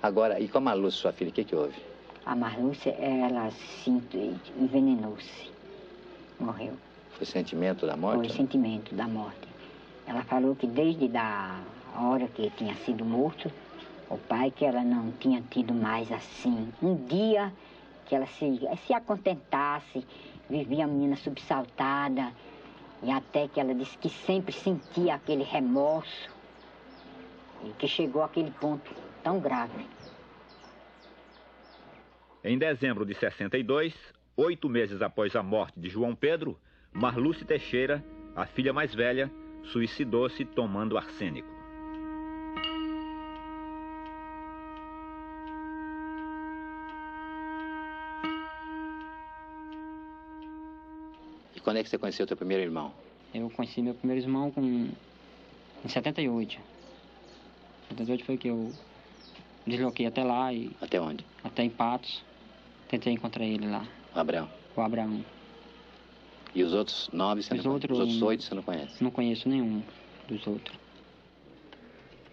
Agora, e com a Marlúcia, sua filha, o que houve? A Marlúcia, ela se envenenou-se. Morreu. Foi sentimento da morte? Foi sentimento da morte. Ela falou que desde a hora que tinha sido morto, o pai, que ela não tinha tido mais assim. Um dia que ela se acontentasse, vivia a menina subsaltada, e até que ela disse que sempre sentia aquele remorso, e que chegou àquele ponto tão grave. Em dezembro de 62, 8 meses após a morte de João Pedro, Marlúcia Teixeira, a filha mais velha, suicidou-se tomando arsênico. E quando é que você conheceu o teu primeiro irmão? Eu conheci meu primeiro irmão em 78. 78 foi que eu desloquei até lá e... Até onde? Até em Patos. Tentei encontrar ele lá. O Abraão? O Abraão. E os outros 9, os outros 8 você não conhece? Não conheço nenhum dos outros.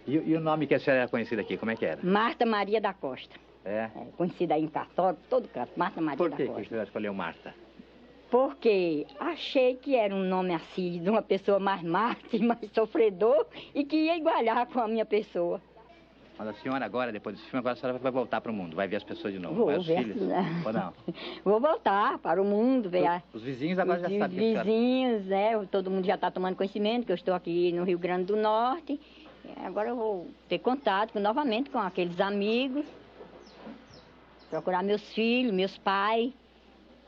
E o nome que a senhora era conhecida aqui, como é que era? Marta Maria da Costa. É, conhecida aí em Católico, todo canto, Marta Maria Por da que Costa. que você escolheu Marta? Porque achei que era um nome assim, de uma pessoa mais mártir, mais sofredor, e que ia igualar com a minha pessoa. Mas a senhora agora, depois desse filme, agora a senhora vai voltar para o mundo, vai ver as pessoas de novo, Vou vai os ver, filhos, né? ou não? Vou voltar para o mundo, ver Os vizinhos agora já os sabem que a senhora... vizinhos, todo mundo já está tomando conhecimento que eu estou aqui no Rio Grande do Norte. Agora eu vou ter contato novamente com aqueles amigos, procurar meus filhos, meus pais.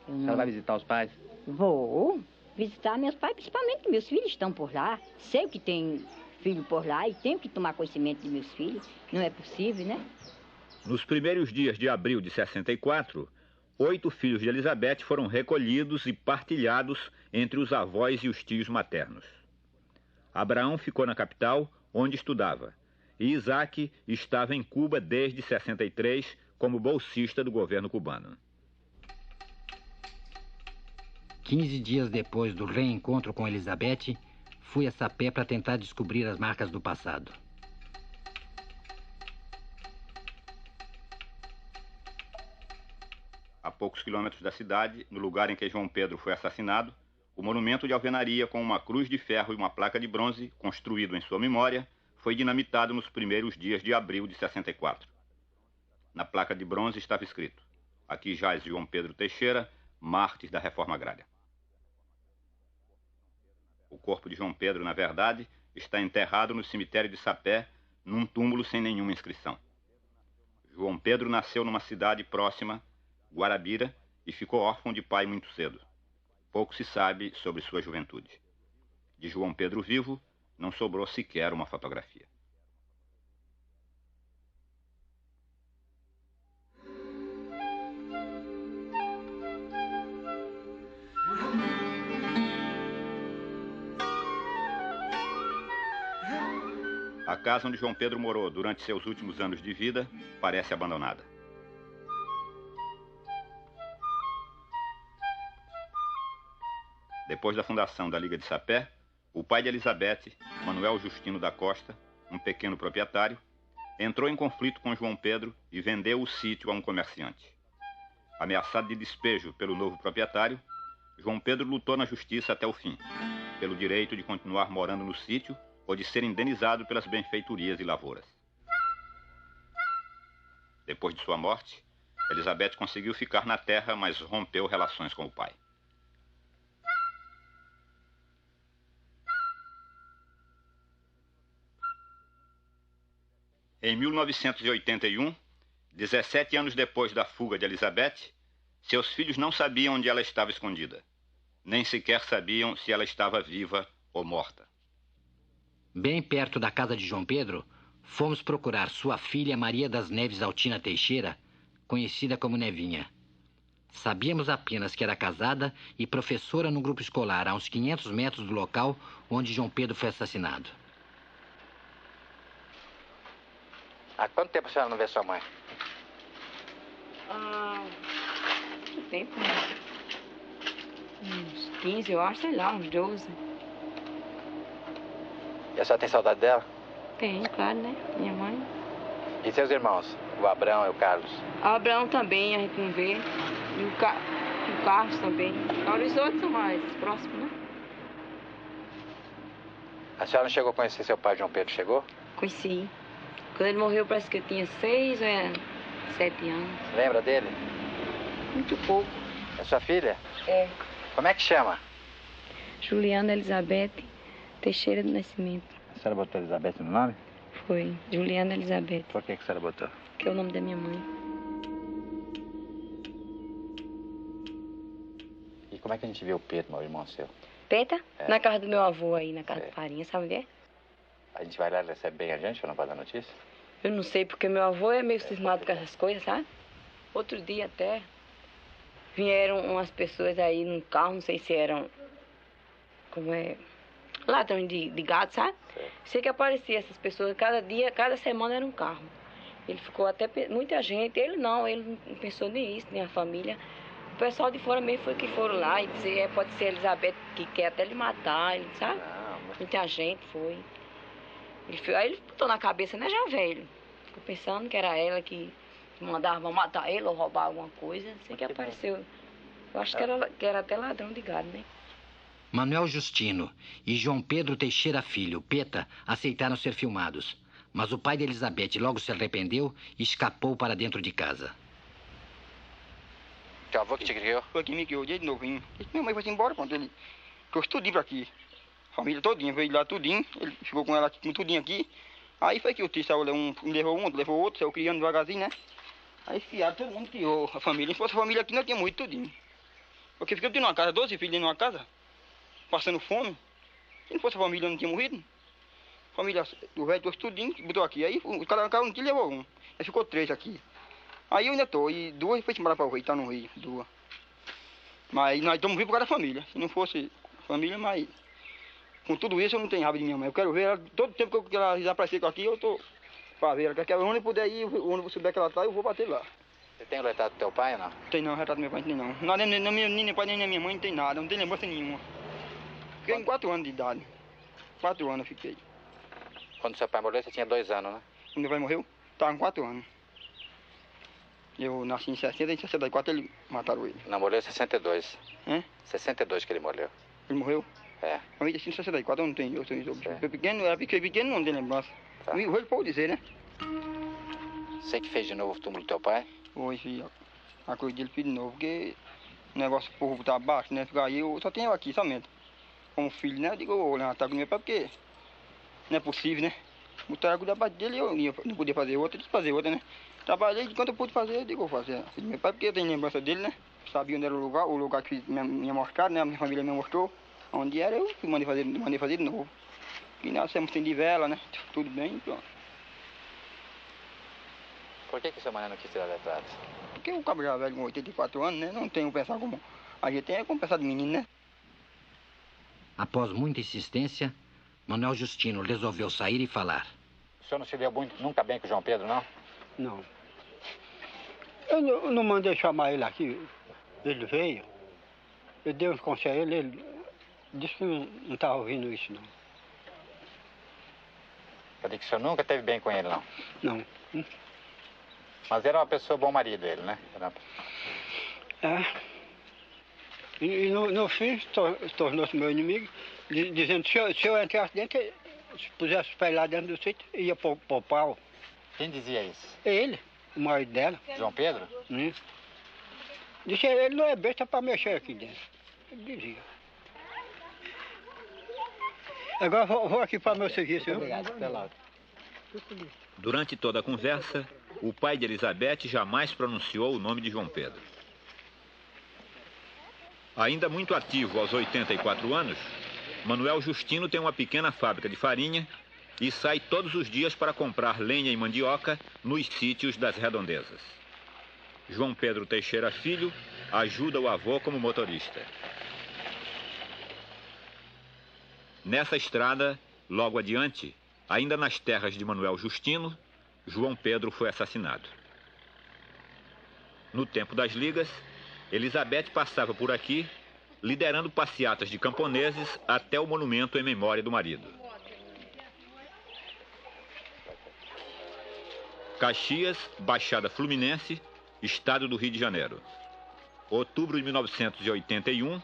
A senhora vai visitar os pais? Vou visitar meus pais, principalmente que meus filhos estão por lá. Sei que tem filho por lá e tenho que tomar conhecimento de meus filhos. Não é possível, né? Nos primeiros dias de abril de 64, 8 filhos de Elizabeth foram recolhidos e partilhados entre os avós e os tios maternos. Abraão ficou na capital, onde estudava, e Isaac estava em Cuba desde 63 como bolsista do governo cubano. 15 dias depois do reencontro com Elizabeth, fui a Sapé para tentar descobrir as marcas do passado. A poucos quilômetros da cidade, no lugar em que João Pedro foi assassinado, o monumento de alvenaria com uma cruz de ferro e uma placa de bronze, construído em sua memória, foi dinamitado nos primeiros dias de abril de 64. Na placa de bronze estava escrito: aqui jaz João Pedro Teixeira, mártir da Reforma Agrária. O corpo de João Pedro, na verdade, está enterrado no cemitério de Sapé, num túmulo sem nenhuma inscrição. João Pedro nasceu numa cidade próxima, Guarabira, e ficou órfão de pai muito cedo. Pouco se sabe sobre sua juventude. De João Pedro vivo, não sobrou sequer uma fotografia. A casa onde João Pedro morou durante seus últimos anos de vida parece abandonada. Depois da fundação da Liga de Sapé, o pai de Elizabeth, Manuel Justino da Costa, um pequeno proprietário, entrou em conflito com João Pedro e vendeu o sítio a um comerciante. Ameaçado de despejo pelo novo proprietário, João Pedro lutou na justiça até o fim, pelo direito de continuar morando no sítio ou de ser indenizado pelas benfeitorias e lavouras. Depois de sua morte, Elizabeth conseguiu ficar na terra, mas rompeu relações com o pai. Em 1981, 17 anos depois da fuga de Elizabeth, seus filhos não sabiam onde ela estava escondida. Nem sequer sabiam se ela estava viva ou morta. Bem perto da casa de João Pedro, fomos procurar sua filha Maria das Neves Altina Teixeira, conhecida como Nevinha. Sabíamos apenas que era casada e professora no grupo escolar, a uns 500 metros do local onde João Pedro foi assassinado. Há quanto tempo a senhora não vê sua mãe? Muito tempo, né? Uns 15, eu acho, sei lá, uns 12. E a senhora tem saudade dela? Tem, claro, né? Minha mãe. E seus irmãos? O Abrão e o Carlos? O Abrão também, a gente não vê. E o Carlos também. Agora os outros são mais próximos, né? A senhora não chegou a conhecer seu pai, João Pedro, chegou? Conheci. Quando ele morreu, parece que eu tinha 6 ou 7 anos. Lembra dele? Muito pouco. É sua filha? É. Como é que chama? Juliana Elizabeth Teixeira do Nascimento. A senhora botou Elizabeth no nome? Foi. Juliana Elizabeth. Por que a senhora botou? Que é o nome da minha mãe. E como é que a gente viu o Pedro, meu irmão seu? Peta? É. Na casa do meu avô aí, na casa do Farinha, sabe onde é? A gente vai lá e recebe bem a gente, ou não vai dar notícia? Eu não sei, porque meu avô é meio cismado com essas coisas, sabe? Outro dia até, vieram umas pessoas aí num carro, não sei se eram, como é, ladrão de gado, sabe? Sei que aparecia essas pessoas, cada dia, cada semana era um carro. Ele ficou até, muita gente, ele não pensou nem isso, nem a família. O pessoal de fora mesmo foi que foram lá e dizer, pode ser a Elizabeth que quer até lhe matar, ele, sabe? Muita gente foi. Aí ele botou na cabeça, né, já velho. Ficou pensando que era ela que que mandavam matar ele ou roubar alguma coisa. Sei que apareceu. Eu acho que era até ladrão de gado, né? Manuel Justino e João Pedro Teixeira Filho, Peta, aceitaram ser filmados. Mas o pai de Elizabeth logo se arrependeu e escapou para dentro de casa. Teu avô que te criou? Foi quem me criou desde novinho. Minha mãe foi embora quando ele trouxe tudinho pra aqui. A família todinha, veio lá tudinho. Ele ficou com ela aqui, com tudinho aqui. Aí foi que o tio saiu, levou um, levou outro, saiu criando devagarzinho, né? Aí criaram, todo mundo criou a família. Se fosse a família aqui, não tinha muito tudinho. Porque ficamos dentro de uma casa, 12 filhos dentro de uma casa, passando fome. Se não fosse a família, não tinha morrido. A família do velho trouxe tudinho, botou aqui. Aí cada um levou um. Aí ficou 3 aqui. Aí eu ainda tô, e 2 foi embora para o Rio, tá no Rio, 2. Mas nós estamos vivos por causa da família. Se não fosse família, mas com tudo isso eu não tenho raiva de minha mãe. Eu quero ver ela, todo tempo que ela desaparecer aqui, eu tô para ver ela. Quer onde eu puder ir, onde eu souber que ela tá, eu vou bater lá. Você tem o retrato do teu pai ou não? Tem não, o retrato do meu pai não tem não. Nada, nem meu pai nem minha mãe não tem nada, não tem lembrança nenhuma. Fiquei com 4 anos de idade. 4 anos eu fiquei. Quando seu pai morreu, você tinha 2 anos, né? Quando meu pai morreu, estava com 4 anos. Eu nasci em 60 e em 64 ele mataram ele. Não, morreu em 62. Hã? 62 que ele morreu. Ele morreu? É. Eu nasci em 64, eu não tenho. Eu sou pequeno, era pequeno, não tem lembrança. Tá. Eu vou dizer, né? Você que fez de novo o túmulo do teu pai? Foi, filho. A coisa dele fiz de novo, porque o negócio do povo tá baixo, né? Ficar aí, eu só tenho aqui somente. Como filho, né? Eu digo, eu vou levantar com meu pai, porque não é possível, né? Botar água da base dele, eu não podia fazer outra, eu tinha que fazer outra, né? Trabalhei, quando eu pude fazer, eu digo, vou fazer. Filho do meu pai, porque eu tenho lembrança dele, né? Sabia onde era o lugar que me mostraram, né? A minha família me mostrou. Onde era, eu mandei fazer de novo. E nós temos sem de vela, né? Tudo bem, pronto. Por que o seu mané não quis tirar retrato? Porque o cabra já velho com 84 anos, né? Não tem que pensar como a gente tem, é como pensar de menino, né? Após muita insistência, Manuel Justino resolveu sair e falar. O senhor não se deu nunca bem com o João Pedro, não? Não. Eu não mandei chamar ele aqui. Ele veio. Eu dei uns conselhos a ele disse que não estava ouvindo isso, não. Eu digo que o senhor nunca teve bem com ele, não? Não. Mas era uma pessoa bom marido ele, né? É. E no fim, tornou-se meu inimigo, dizendo que se eu entrasse dentro, se pusesse os pés lá dentro do sítio, ia pôr pau. Quem dizia isso? Ele, o marido dela. João Pedro? Disse, ele não é besta para mexer aqui dentro. Ele dizia. Agora vou aqui para o meu serviço. Obrigado, até logo. Durante toda a conversa, o pai de Elizabeth jamais pronunciou o nome de João Pedro. Ainda muito ativo aos 84 anos, Manuel Justino tem uma pequena fábrica de farinha e sai todos os dias para comprar lenha e mandioca nos sítios das redondezas. João Pedro Teixeira Filho ajuda o avô como motorista. Nessa estrada, logo adiante, ainda nas terras de Manuel Justino, João Pedro foi assassinado. No tempo das ligas, Elizabeth passava por aqui, liderando passeatas de camponeses até o monumento em memória do marido. Caxias, Baixada Fluminense, Estado do Rio de Janeiro. Outubro de 1981,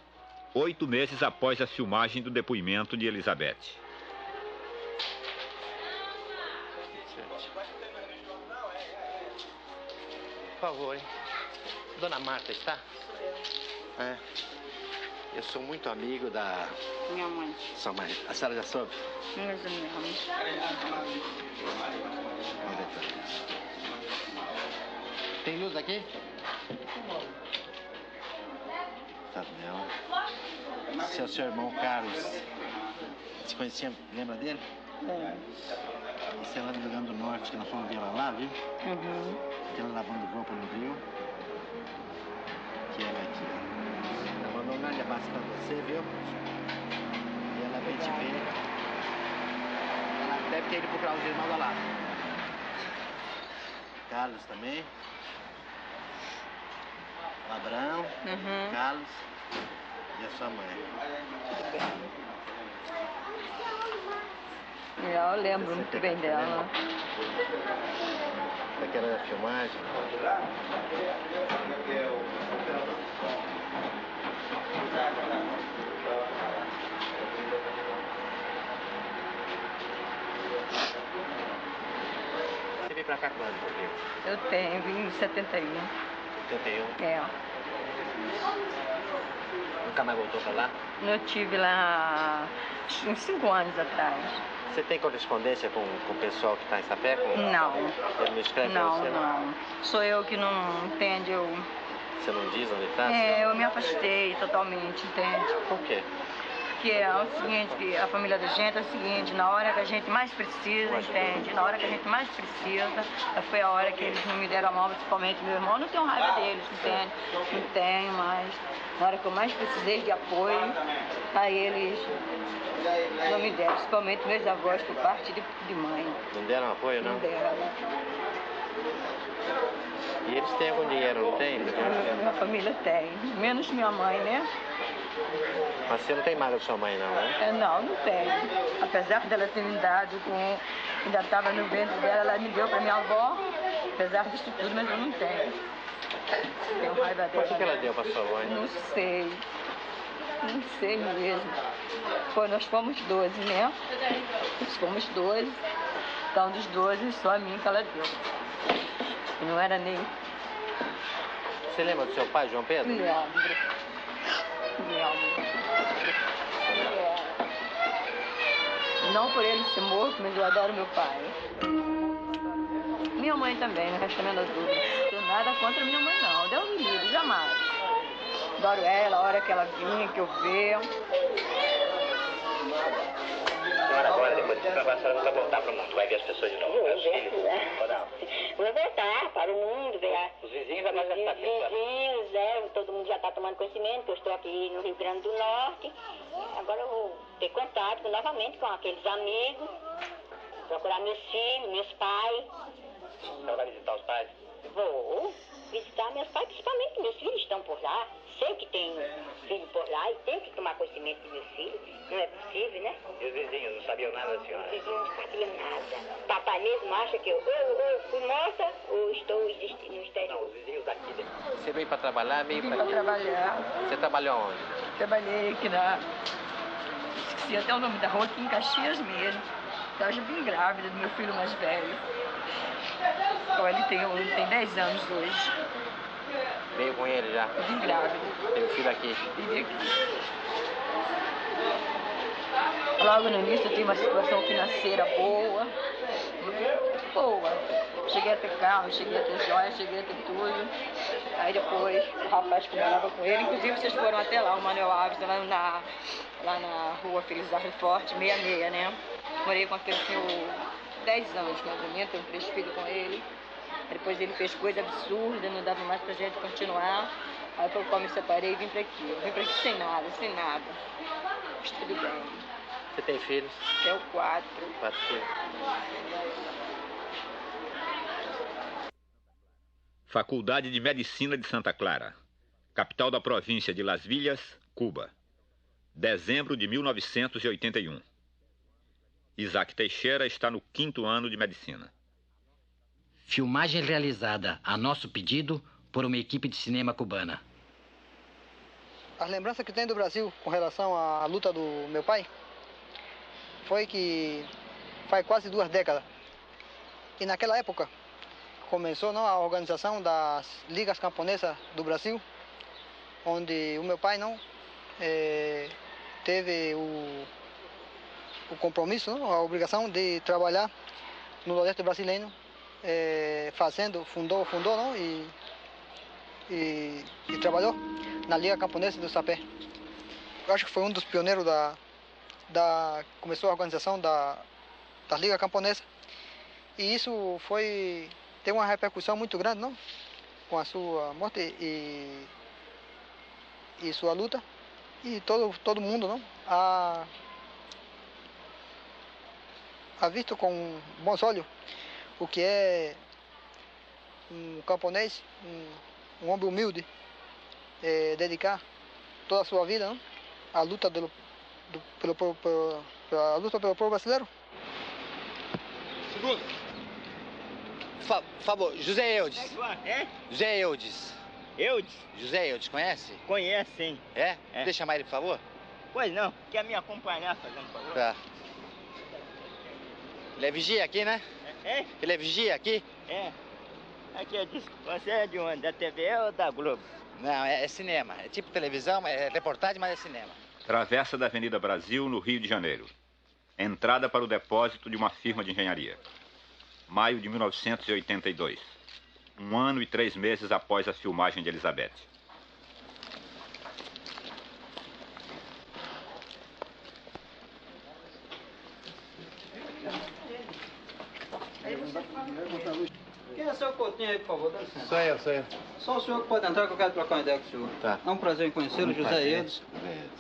8 meses após a filmagem do depoimento de Elizabeth. Por favor, hein? Dona Marta está? É. Eu sou muito amigo da... Minha mãe. Sua mãe. A senhora já soube? Minha mãe. Tem luz aqui? Tá bem. Seu irmão Carlos. Você conhecia, lembra dele? Você é lá do Rio Grande do Norte, que nós fomos ver ela lá, viu? Aquela lavando roupa no rio. Que ela aqui, ó. Ela mandou um grande abraço pra você, viu? E ela veio te ver. Ela deve ter ido procurar os irmãos lá. Carlos também. Abraão, Carlos e a sua mãe. Eu lembro muito bem dela. Aqui era a filmagem. Você veio pra cá quando, Rodrigo? Eu vim em 71. 71? É. Nunca mais voltou pra lá? Eu tive lá uns 5 anos atrás. Você tem correspondência com o pessoal que está em Sapé? Não. Ele não escreve pra Não, você? não. Sou eu que não entende. Você não diz onde está? Eu me afastei totalmente, entende? Por quê? Porque é o seguinte, que a família da gente é o seguinte, na hora que a gente mais precisa, entende? Na hora que a gente mais precisa, foi a hora que eles não me deram a mão, principalmente meu irmão. Eu não tenho raiva deles, entende? Não tenho, mas na hora que eu mais precisei de apoio, aí eles não me deram, principalmente meus avós por parte de mãe. Não deram apoio, não? Não deram. E eles têm algum dinheiro, não tem? Minha família tem, menos minha mãe, né? Mas você não tem mágoa de sua mãe, não, né? Não tenho. Apesar dela ter me dado ainda estava no ventre dela, ela me deu para minha avó, apesar disso tudo, mas eu não tenho. Tenho raiva dela. Por que ela deu para sua mãe? Não sei. Não sei mesmo. Nós fomos 12, né? Nós fomos 12. Então, dos 12, só a mim que ela deu. Não era nem... Você lembra do seu pai, João Pedro? Lembro. Não por ele ser morto, mas eu adoro meu pai. Minha mãe também, não resta a menor dúvida. Não tenho nada contra minha mãe, não. Deus me livre, jamais. Adoro ela, a hora que ela vinha, que eu vejo. Agora, depois de trabalhar, a senhora vai voltar para o mundo, vai ver as pessoas de novo. Vou voltar para o mundo, ver os vizinhos, agora já está vizinhos, todo mundo já está tomando conhecimento, que eu estou aqui no Rio Grande do Norte. Agora eu vou ter contato novamente com aqueles amigos, procurar meus filhos, meus pais. Você vai visitar os pais? Vou visitar meus pais, principalmente meus filhos estão por lá. Sei que tem filho por lá e tenho que tomar conhecimento dos meus filhos. Não é possível, né? E os vizinhos não sabiam nada, senhora? Os vizinhos não sabiam nada. Papai mesmo acha que eu fui morta ou estou no exterior. Não, os vizinhos daqui. Você veio para trabalhar? Vim para trabalhar. Você trabalhou onde? Trabalhei aqui esqueci até o nome da rua, aqui em Caxias mesmo. Estava já bem grávida do meu filho mais velho. Então, ele tem 10 anos hoje. Veio com ele já? Vim grávida. Tem um filho aqui? Vive aqui. Logo no início eu tinha uma situação financeira boa. Cheguei a ter carro, cheguei a ter joia, cheguei a ter tudo. Aí depois o rapaz que morava com ele, inclusive vocês foram até lá, o Manuel Alves, lá na rua Feliz Arre Forte, 66, né? Morei com aquele senhor 10 anos, mais ou menos, tenho 3 filhos com ele. Depois ele fez coisa absurda, não dava mais pra gente continuar. Aí foi quando me separei e vim pra aqui. Eu vim pra aqui sem nada. Mas tudo bem. Você tem filhos? Tenho 4. 4 filhos. Faculdade de Medicina de Santa Clara, capital da província de Las Villas, Cuba. Dezembro de 1981. Isaac Teixeira está no 5º ano de medicina. Filmagem realizada a nosso pedido por uma equipe de cinema cubana. As lembranças que tenho do Brasil com relação à luta do meu pai foi que faz quase 2 décadas. E naquela época começou a organização das ligas camponesas do Brasil, onde o meu pai teve o compromisso, a obrigação de trabalhar no Nordeste brasileiro, fundou e trabalhou na Liga Camponesa do Sapé. Eu acho que foi um dos pioneiros começou a organização da Liga Camponesa, e isso teve uma repercussão muito grande, com a sua morte e sua luta, e todo mundo ha visto com bons olhos o que é um camponês, um homem humilde, dedicar toda a sua vida à luta pela luta pelo povo brasileiro. Segundo, Por favor, José Eudes. É? José Eudes. Eudes? José Eudes, conhece? Conhece, sim. É? Deixa eu chamar ele, por favor? Pois não, quer me acompanhar, fazendo favor? Tá. Ele é vigia aqui, né? É? Ele é vigia aqui? É. Aqui eu disse, você é de onde? Da TV ou da Globo? Não, é cinema. É tipo televisão, é reportagem, mas é cinema. Travessa da Avenida Brasil, no Rio de Janeiro. Entrada para o depósito de uma firma de engenharia. Maio de 1982. 1 ano e 3 meses após a filmagem de Elizabeth. Quem é o seu Coutinho aí, por favor? Dá licença. Sou eu. Só o senhor que pode entrar, que eu quero trocar uma ideia com o senhor. Tá. É um prazer em conhecê-lo, José prazer. Eudes.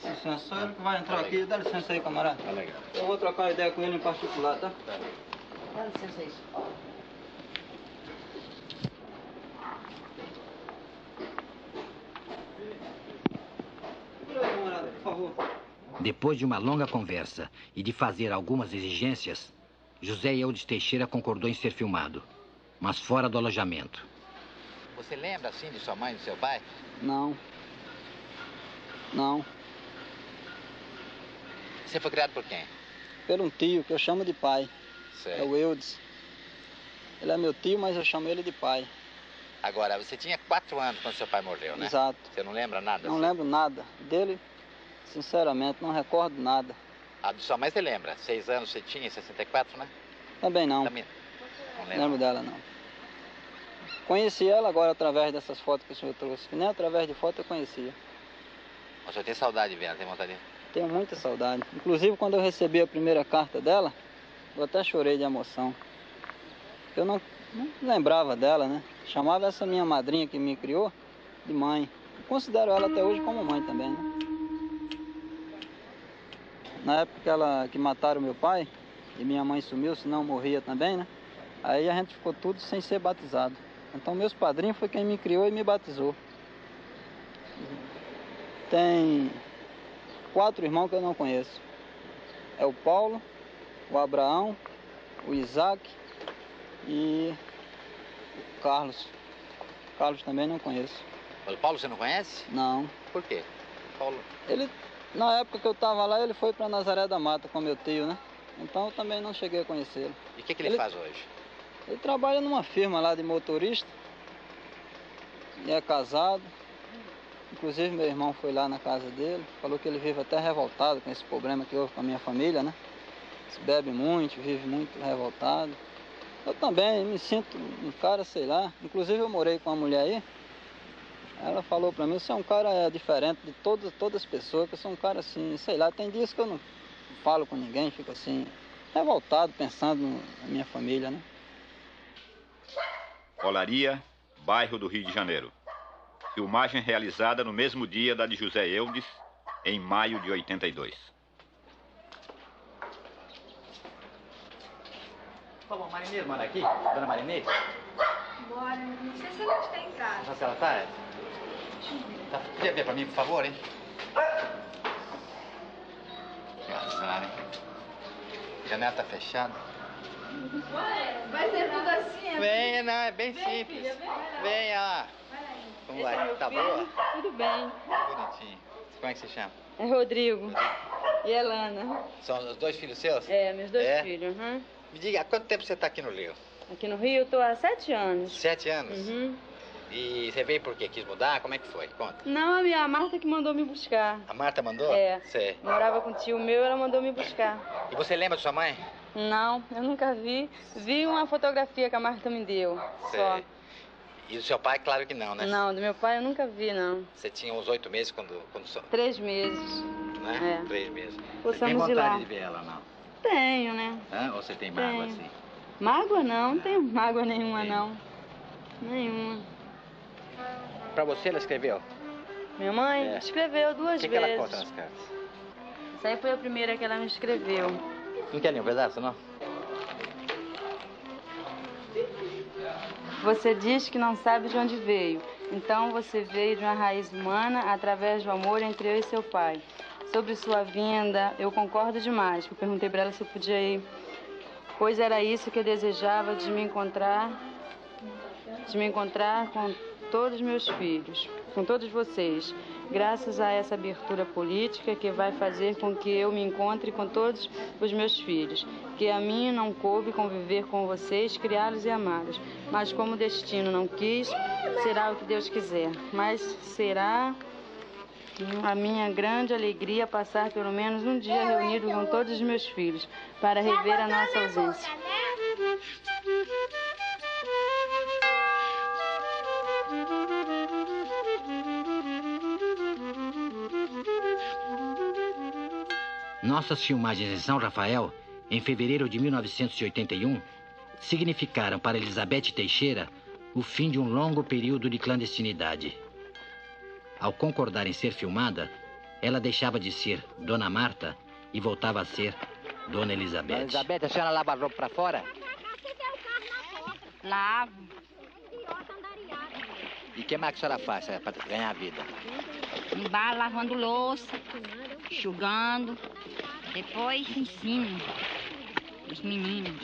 Dá licença, só ele que vai entrar aqui. Dá licença aí, camarada. Tá legal. Eu vou trocar uma ideia com ele em particular, tá? Dá licença aí. Camarada, por favor. Depois de uma longa conversa e de fazer algumas exigências, José Eudes Teixeira concordou em ser filmado, mas fora do alojamento. Você lembra, assim, de sua mãe e do seu pai? Não. Não. Você foi criado por quem? Por um tio que eu chamo de pai. Sei. É o Eudes. Ele é meu tio, mas eu chamo ele de pai. Agora, você tinha 4 anos quando seu pai morreu, né? Exato. Você não lembra nada? Não assim? lembro nada. Dele, sinceramente, não recordo nada. Ah, de sua mãe você lembra? 6 anos você tinha, em 64, né? Também não. Também não Não lembro. lembro dela, não. Conheci ela agora através dessas fotos que o senhor trouxe. Que nem através de foto eu conhecia. O senhor tem saudade de ver ela, tem vontade de... Tenho muita saudade. Inclusive, quando eu recebi a primeira carta dela, eu até chorei de emoção. Eu não lembrava dela, né? Chamava essa minha madrinha que me criou de mãe. Considero ela até hoje como mãe também, né? Na época que mataram meu pai, e minha mãe sumiu, senão morria também, né? Aí a gente ficou tudo sem ser batizado. Então meus padrinhos foi quem me criou e me batizou. Tem 4 irmãos que eu não conheço. É o Paulo, o Abraão, o Isaac e o Carlos. O Carlos também não conheço. O Paulo você não conhece? Não. Por quê? Paulo... Ele, na época que eu estava lá, ele foi para Nazaré da Mata com meu tio, né? Então eu também não cheguei a conhecê-lo. E o que ele faz hoje? Ele trabalha numa firma lá de motorista. E é casado. Inclusive meu irmão foi lá na casa dele. Falou que ele vive até revoltado com esse problema que houve com a minha família, né? Se bebe muito, vive muito revoltado. Eu também me sinto um cara, sei lá. Inclusive eu morei com uma mulher aí. Ela falou pra mim, você é um cara diferente de todas as pessoas, que eu sou um cara assim, sei lá, tem dias que eu não falo com ninguém, fico assim, revoltado, pensando na minha família, né? Olaria, bairro do Rio de Janeiro. Filmagem realizada no mesmo dia da de José Eudes, em maio de 82. Por favor, Marineiro, manda aqui. Dona Marineiro? Bora, não sei se ela está em casa. Não sei se ela tá, é? Tá, podia ver pra mim, por favor, hein? Que azar, hein? A janela tá fechada. Vai ser tudo assim, Venha, não, é bem simples. Filha, vem. Venha. Como vai? Tá boa? Tudo bem. Bonitinho. Como é que você chama? É Rodrigo. E Elana. São os 2 filhos seus? É, meus 2 É? filhos. Uhum. Me diga, há quanto tempo você tá aqui no Rio? Aqui no Rio eu tô há 7 anos. 7 anos? Uhum. E você veio por quê? Quis mudar? Como é que foi? Conta. Não, a Marta que mandou me buscar. A Marta mandou? É. Sei. Morava com um tio meu, ela mandou me buscar. E você lembra de sua mãe? Não, eu nunca vi. Vi uma fotografia que a Marta me deu. Sei. Só. E do seu pai, claro que não, né? Não, do meu pai eu nunca vi, não. Você tinha uns 8 meses quando 3 meses. né? É. 3 meses. Possamos Tem ir vontade lá. de ver ela, não? Tenho, né? Hã? Ou você tem mágoa Tenho. assim? Mágoa não, não tenho mágoa nenhuma, não. Nenhuma. Pra você ela escreveu? Minha mãe É. escreveu 2 O que vezes. ela conta nas cartas? Essa aí foi a primeira que ela me escreveu. Não quer nem um pedaço, não? Você diz que não sabe de onde veio. Então você veio de uma raiz humana através do amor entre eu e seu pai. Sobre sua vinda, eu concordo demais. Eu perguntei para ela se eu podia ir. Pois era isso que eu desejava de me encontrar de me encontrar com todos os meus filhos, com todos vocês, graças a essa abertura política que vai fazer com que eu me encontre com todos os meus filhos, que a mim não coube conviver com vocês, criá-los e amá-los, mas como o destino não quis, será o que Deus quiser, mas será a minha grande alegria passar pelo menos um dia reunido com todos os meus filhos, para rever a nossa ausência. Nossas filmagens em São Rafael, em fevereiro de 1981, significaram para Elizabeth Teixeira o fim de um longo período de clandestinidade. Ao concordar em ser filmada, ela deixava de ser Dona Marta e voltava a ser Dona Elizabeth. Dona Elizabeth, a senhora lava a roupa pra fora? Lavo. E o que mais que a senhora faz para ganhar a vida? Em bar, lavando louça, enxugando. Depois ensino os meninos.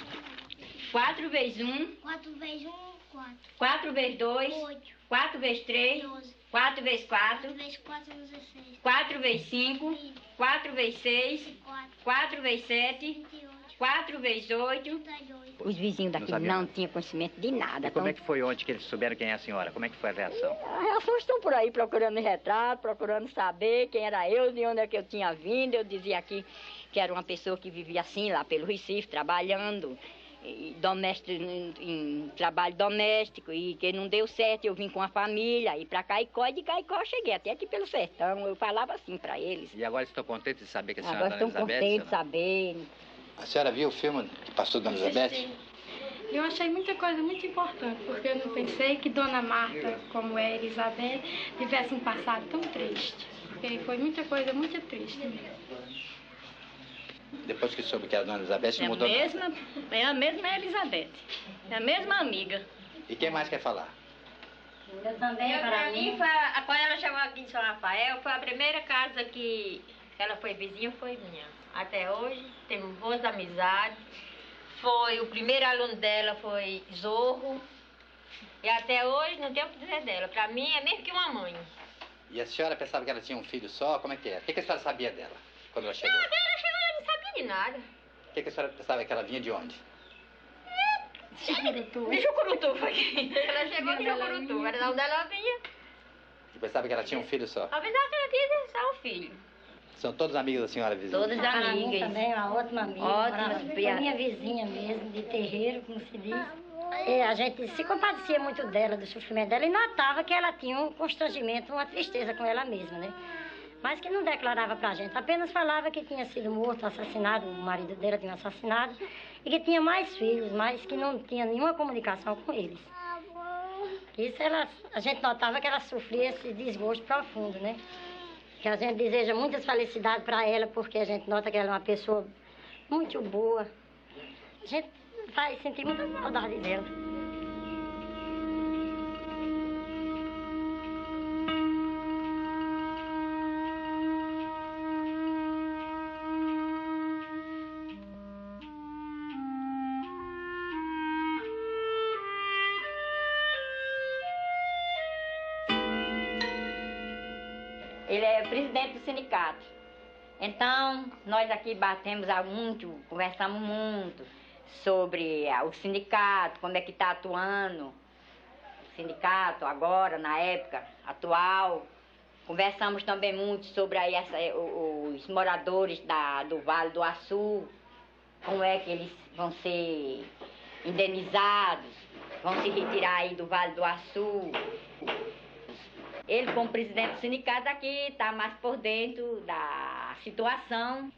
4 vezes 1. 4 vezes 1, 4. 4 vezes 2. 8. 4 vezes 3. 12. 4 vezes 4. 4 vezes 4, 16. 4 vezes 5. 4 vezes 6. 4 vezes 7. 4 vezes 8. Os vizinhos daqui não tinham conhecimento de nada. E como é que foi ontem que eles souberam quem é a senhora? Como é que foi a reação? A reação estão por aí procurando retrato, procurando saber quem era eu, de onde é que eu tinha vindo. Eu dizia aqui que era uma pessoa que vivia assim lá pelo Recife, trabalhando, em trabalho doméstico, e que não deu certo, eu vim com a família, ir para Caicó, e de Caicó eu cheguei até aqui pelo sertão, eu falava assim para eles. E agora estão contentes de saber que a senhora Agora é Dona estão Elizabeth? contentes de saber. A senhora viu o filme que passou Dona Elizabeth? Eu achei muita coisa muito importante, porque eu não pensei que Dona Marta, como é Elizabeth, tivesse um passado tão triste. Porque foi muita coisa muito triste mesmo. Depois que soube que era Dona Elizabeth, não mudou nada. É a mesma Elizabeth. É a mesma amiga. E quem mais quer falar? Eu também, para mim, quando ela chegou aqui em São Rafael, foi a primeira casa que ela foi vizinha, foi minha. Até hoje, temos boas amizades. O primeiro aluno dela foi Zorro. E até hoje não tenho o que dizer dela. Para mim é mesmo que uma mãe. E a senhora pensava que ela tinha um filho só? Como é que é? O que a senhora sabia dela quando ela chegou? Não, ela chegou, ela não sabia de nada. O que a senhora pensava que ela vinha de onde? De Jucurutu foi. Ela chegou de Jucurutu, era de onde ela vinha. E pensava que ela tinha um filho só? A verdade que ela tinha só um filho. São todos amigos da senhora, vizinha? Todas amigas. Também, uma ótima amiga. Foi minha vizinha mesmo, de terreiro, como se diz. A gente se compadecia muito dela, do sofrimento dela, e notava que ela tinha um constrangimento, uma tristeza com ela mesma, né? Mas que não declarava pra gente, apenas falava que tinha sido morto, assassinado, o marido dela tinha assassinado, e que tinha mais filhos, mas que não tinha nenhuma comunicação com eles. Isso a gente notava que ela sofria esse desgosto profundo, né? Que a gente deseja muitas felicidades para ela, porque a gente nota que ela é uma pessoa muito boa. A gente vai sentir muita saudade dela. Ele é presidente do sindicato. Então, nós aqui batemos muito, conversamos muito sobre o sindicato, como é que está atuando o sindicato agora, na época atual. Conversamos também muito sobre aí os moradores do Vale do Açu, como é que eles vão ser indenizados, vão se retirar aí do Vale do Açu. Ele, como presidente do sindicato aqui, está mais por dentro da situação.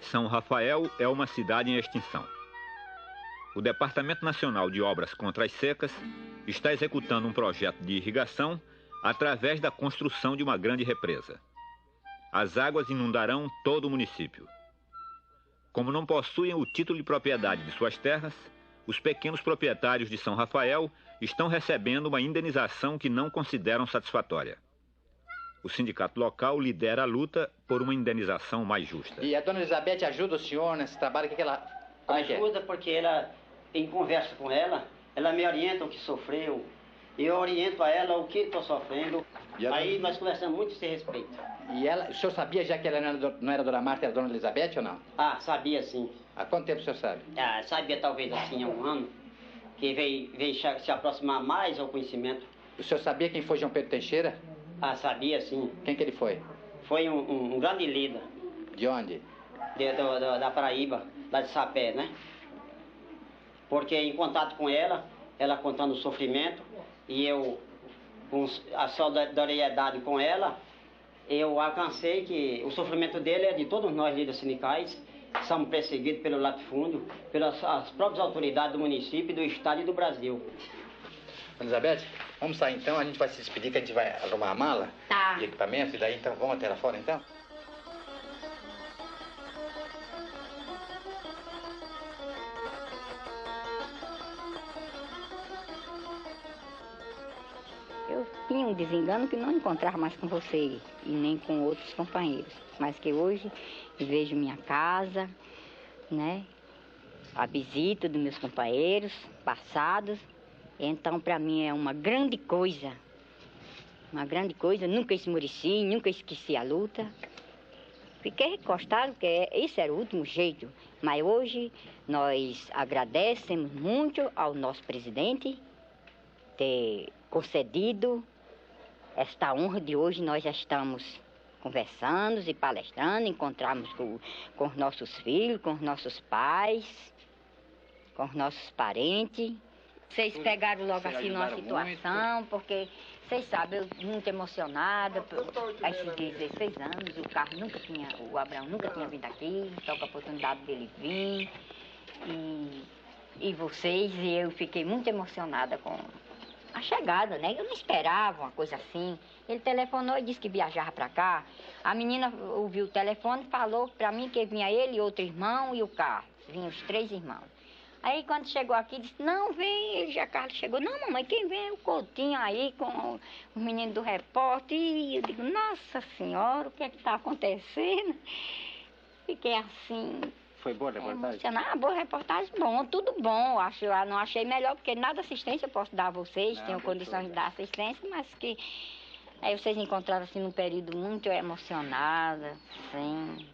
São Rafael é uma cidade em extinção. O Departamento Nacional de Obras contra as Secas está executando um projeto de irrigação através da construção de uma grande represa. As águas inundarão todo o município. Como não possuem o título de propriedade de suas terras, os pequenos proprietários de São Rafael estão recebendo uma indenização que não consideram satisfatória. o sindicato local lidera a luta por uma indenização mais justa. E a dona Elizabeth ajuda o senhor nesse trabalho? Que ela... Ajuda porque ela, em conversa com ela me orienta o que sofreu, eu oriento a ela o que estou sofrendo. Aí nós conversamos muito a esse respeito. E ela, o senhor sabia já que ela não era Dona Marta, era Dona Elizabeth ou não? Ah, sabia sim. Há quanto tempo o senhor sabe? Ah, sabia talvez assim há um ano, que veio se aproximar mais ao conhecimento. O senhor sabia quem foi João Pedro Teixeira? Ah, sabia sim. Quem que ele foi? Foi um grande líder. De onde? Da Paraíba, lá de Sapé, né? Porque em contato com ela contando o sofrimento, e eu, com a solidariedade com ela, eu alcancei que o sofrimento dele é de todos nós líderes sindicais, somos perseguidos pelo latifúndio, pelas as próprias autoridades do município, do estado e do Brasil. Elizabeth, vamos sair então, a gente vai se despedir, que a gente vai arrumar a mala e equipamentos, e daí então vamos até lá fora então? Eu tinha um desengano que não encontrava mais com você e nem com outros companheiros, mas que hoje vejo minha casa, né, a visita dos meus companheiros passados, então para mim é uma grande coisa, nunca esmoreci, nunca esqueci a luta. Fiquei recostado, porque esse era o último jeito, mas hoje nós agradecemos muito ao nosso presidente ter concedido esta honra de hoje. Nós já estamos conversando e palestrando, encontramos com os nossos filhos, com os nossos pais, com os nossos parentes. Vocês pegaram logo assim numa situação, porque vocês sabem, eu muito emocionada, há esses 16 anos, o Abraão nunca tinha vindo aqui, então com a oportunidade dele vir, e vocês, e eu fiquei muito emocionada com a chegada, né? Eu não esperava uma coisa assim. Ele telefonou e disse que viajava para cá. A menina ouviu o telefone e falou para mim que vinha ele, outro irmão e o Carlos. Vinham os 3 irmãos. Aí quando chegou aqui, disse, não, vem, ele já Carlos chegou. Não, mamãe, quem vem é o Coutinho aí com o menino do repórter. E eu digo, nossa senhora, o que é que está acontecendo? Fiquei assim... Foi boa a reportagem? Boa reportagem, bom, tudo bom. Eu não achei melhor, porque nada assistência eu posso dar a vocês, tenho condições de dar assistência, mas que... Aí vocês encontraram assim num período muito emocionada, assim...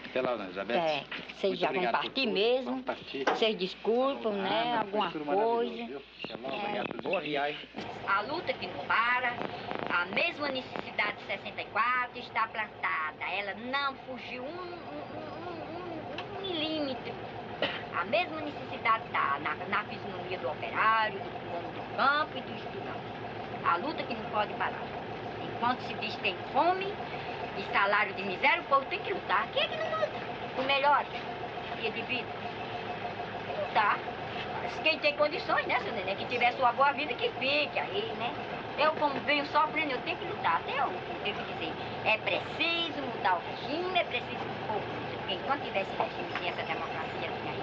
Até lá, Elizabeth. Vocês já vão partir mesmo. Vocês desculpam, né? Alguma coisa. Boa viagem. A luta que não para, a mesma necessidade de 64 está plantada. Ela não fugiu um milímetro. A mesma necessidade está na fisionomia do operário, do homem do campo e do estudante. A luta que não pode parar. Enquanto se diz que tem fome e salário de miséria, o povo tem que lutar. Quem é que não luta? O melhor dia de vida. Tem que lutar. Mas quem tem condições, né, seu neném? Que tiver sua boa vida, que fique aí, né? Eu, como venho sofrendo, eu tenho que lutar. Até eu tenho que dizer, é preciso mudar o regime, é preciso que o povo lute. Porque enquanto tiver esse regime, sem essa democracia, assim aí.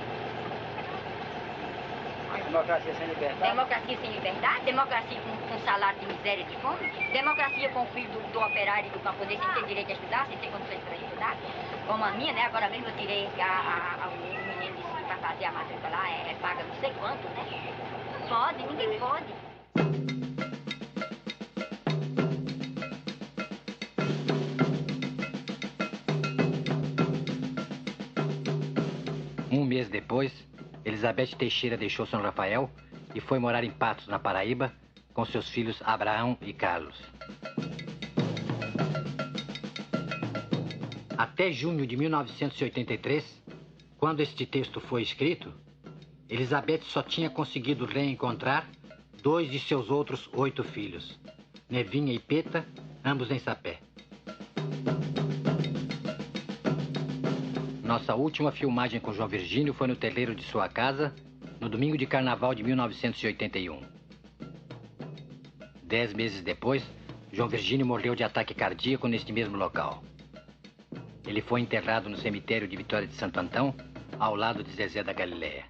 Democracia sem liberdade? Democracia sem liberdade, democracia com salário de miséria e de fome, democracia com o filho do operário e do camponês sem ter direito a estudar, sem ter condições para estudar, como a minha, né? Agora mesmo eu tirei o menino disse que para fazer a matrícula lá é paga não sei quanto, né? Não pode, ninguém pode. Um mês depois, Elizabeth Teixeira deixou São Rafael e foi morar em Patos, na Paraíba, com seus filhos Abraão e Carlos. Até junho de 1983, quando este texto foi escrito, Elizabeth só tinha conseguido reencontrar 2 de seus outros 8 filhos, Nevinha e Peta, ambos em Sapé. Nossa última filmagem com João Virgínio foi no terreiro de sua casa, no domingo de carnaval de 1981. 10 meses depois, João Virgínio morreu de ataque cardíaco neste mesmo local. Ele foi enterrado no cemitério de Vitória de Santo Antão, ao lado de Zezé da Galileia.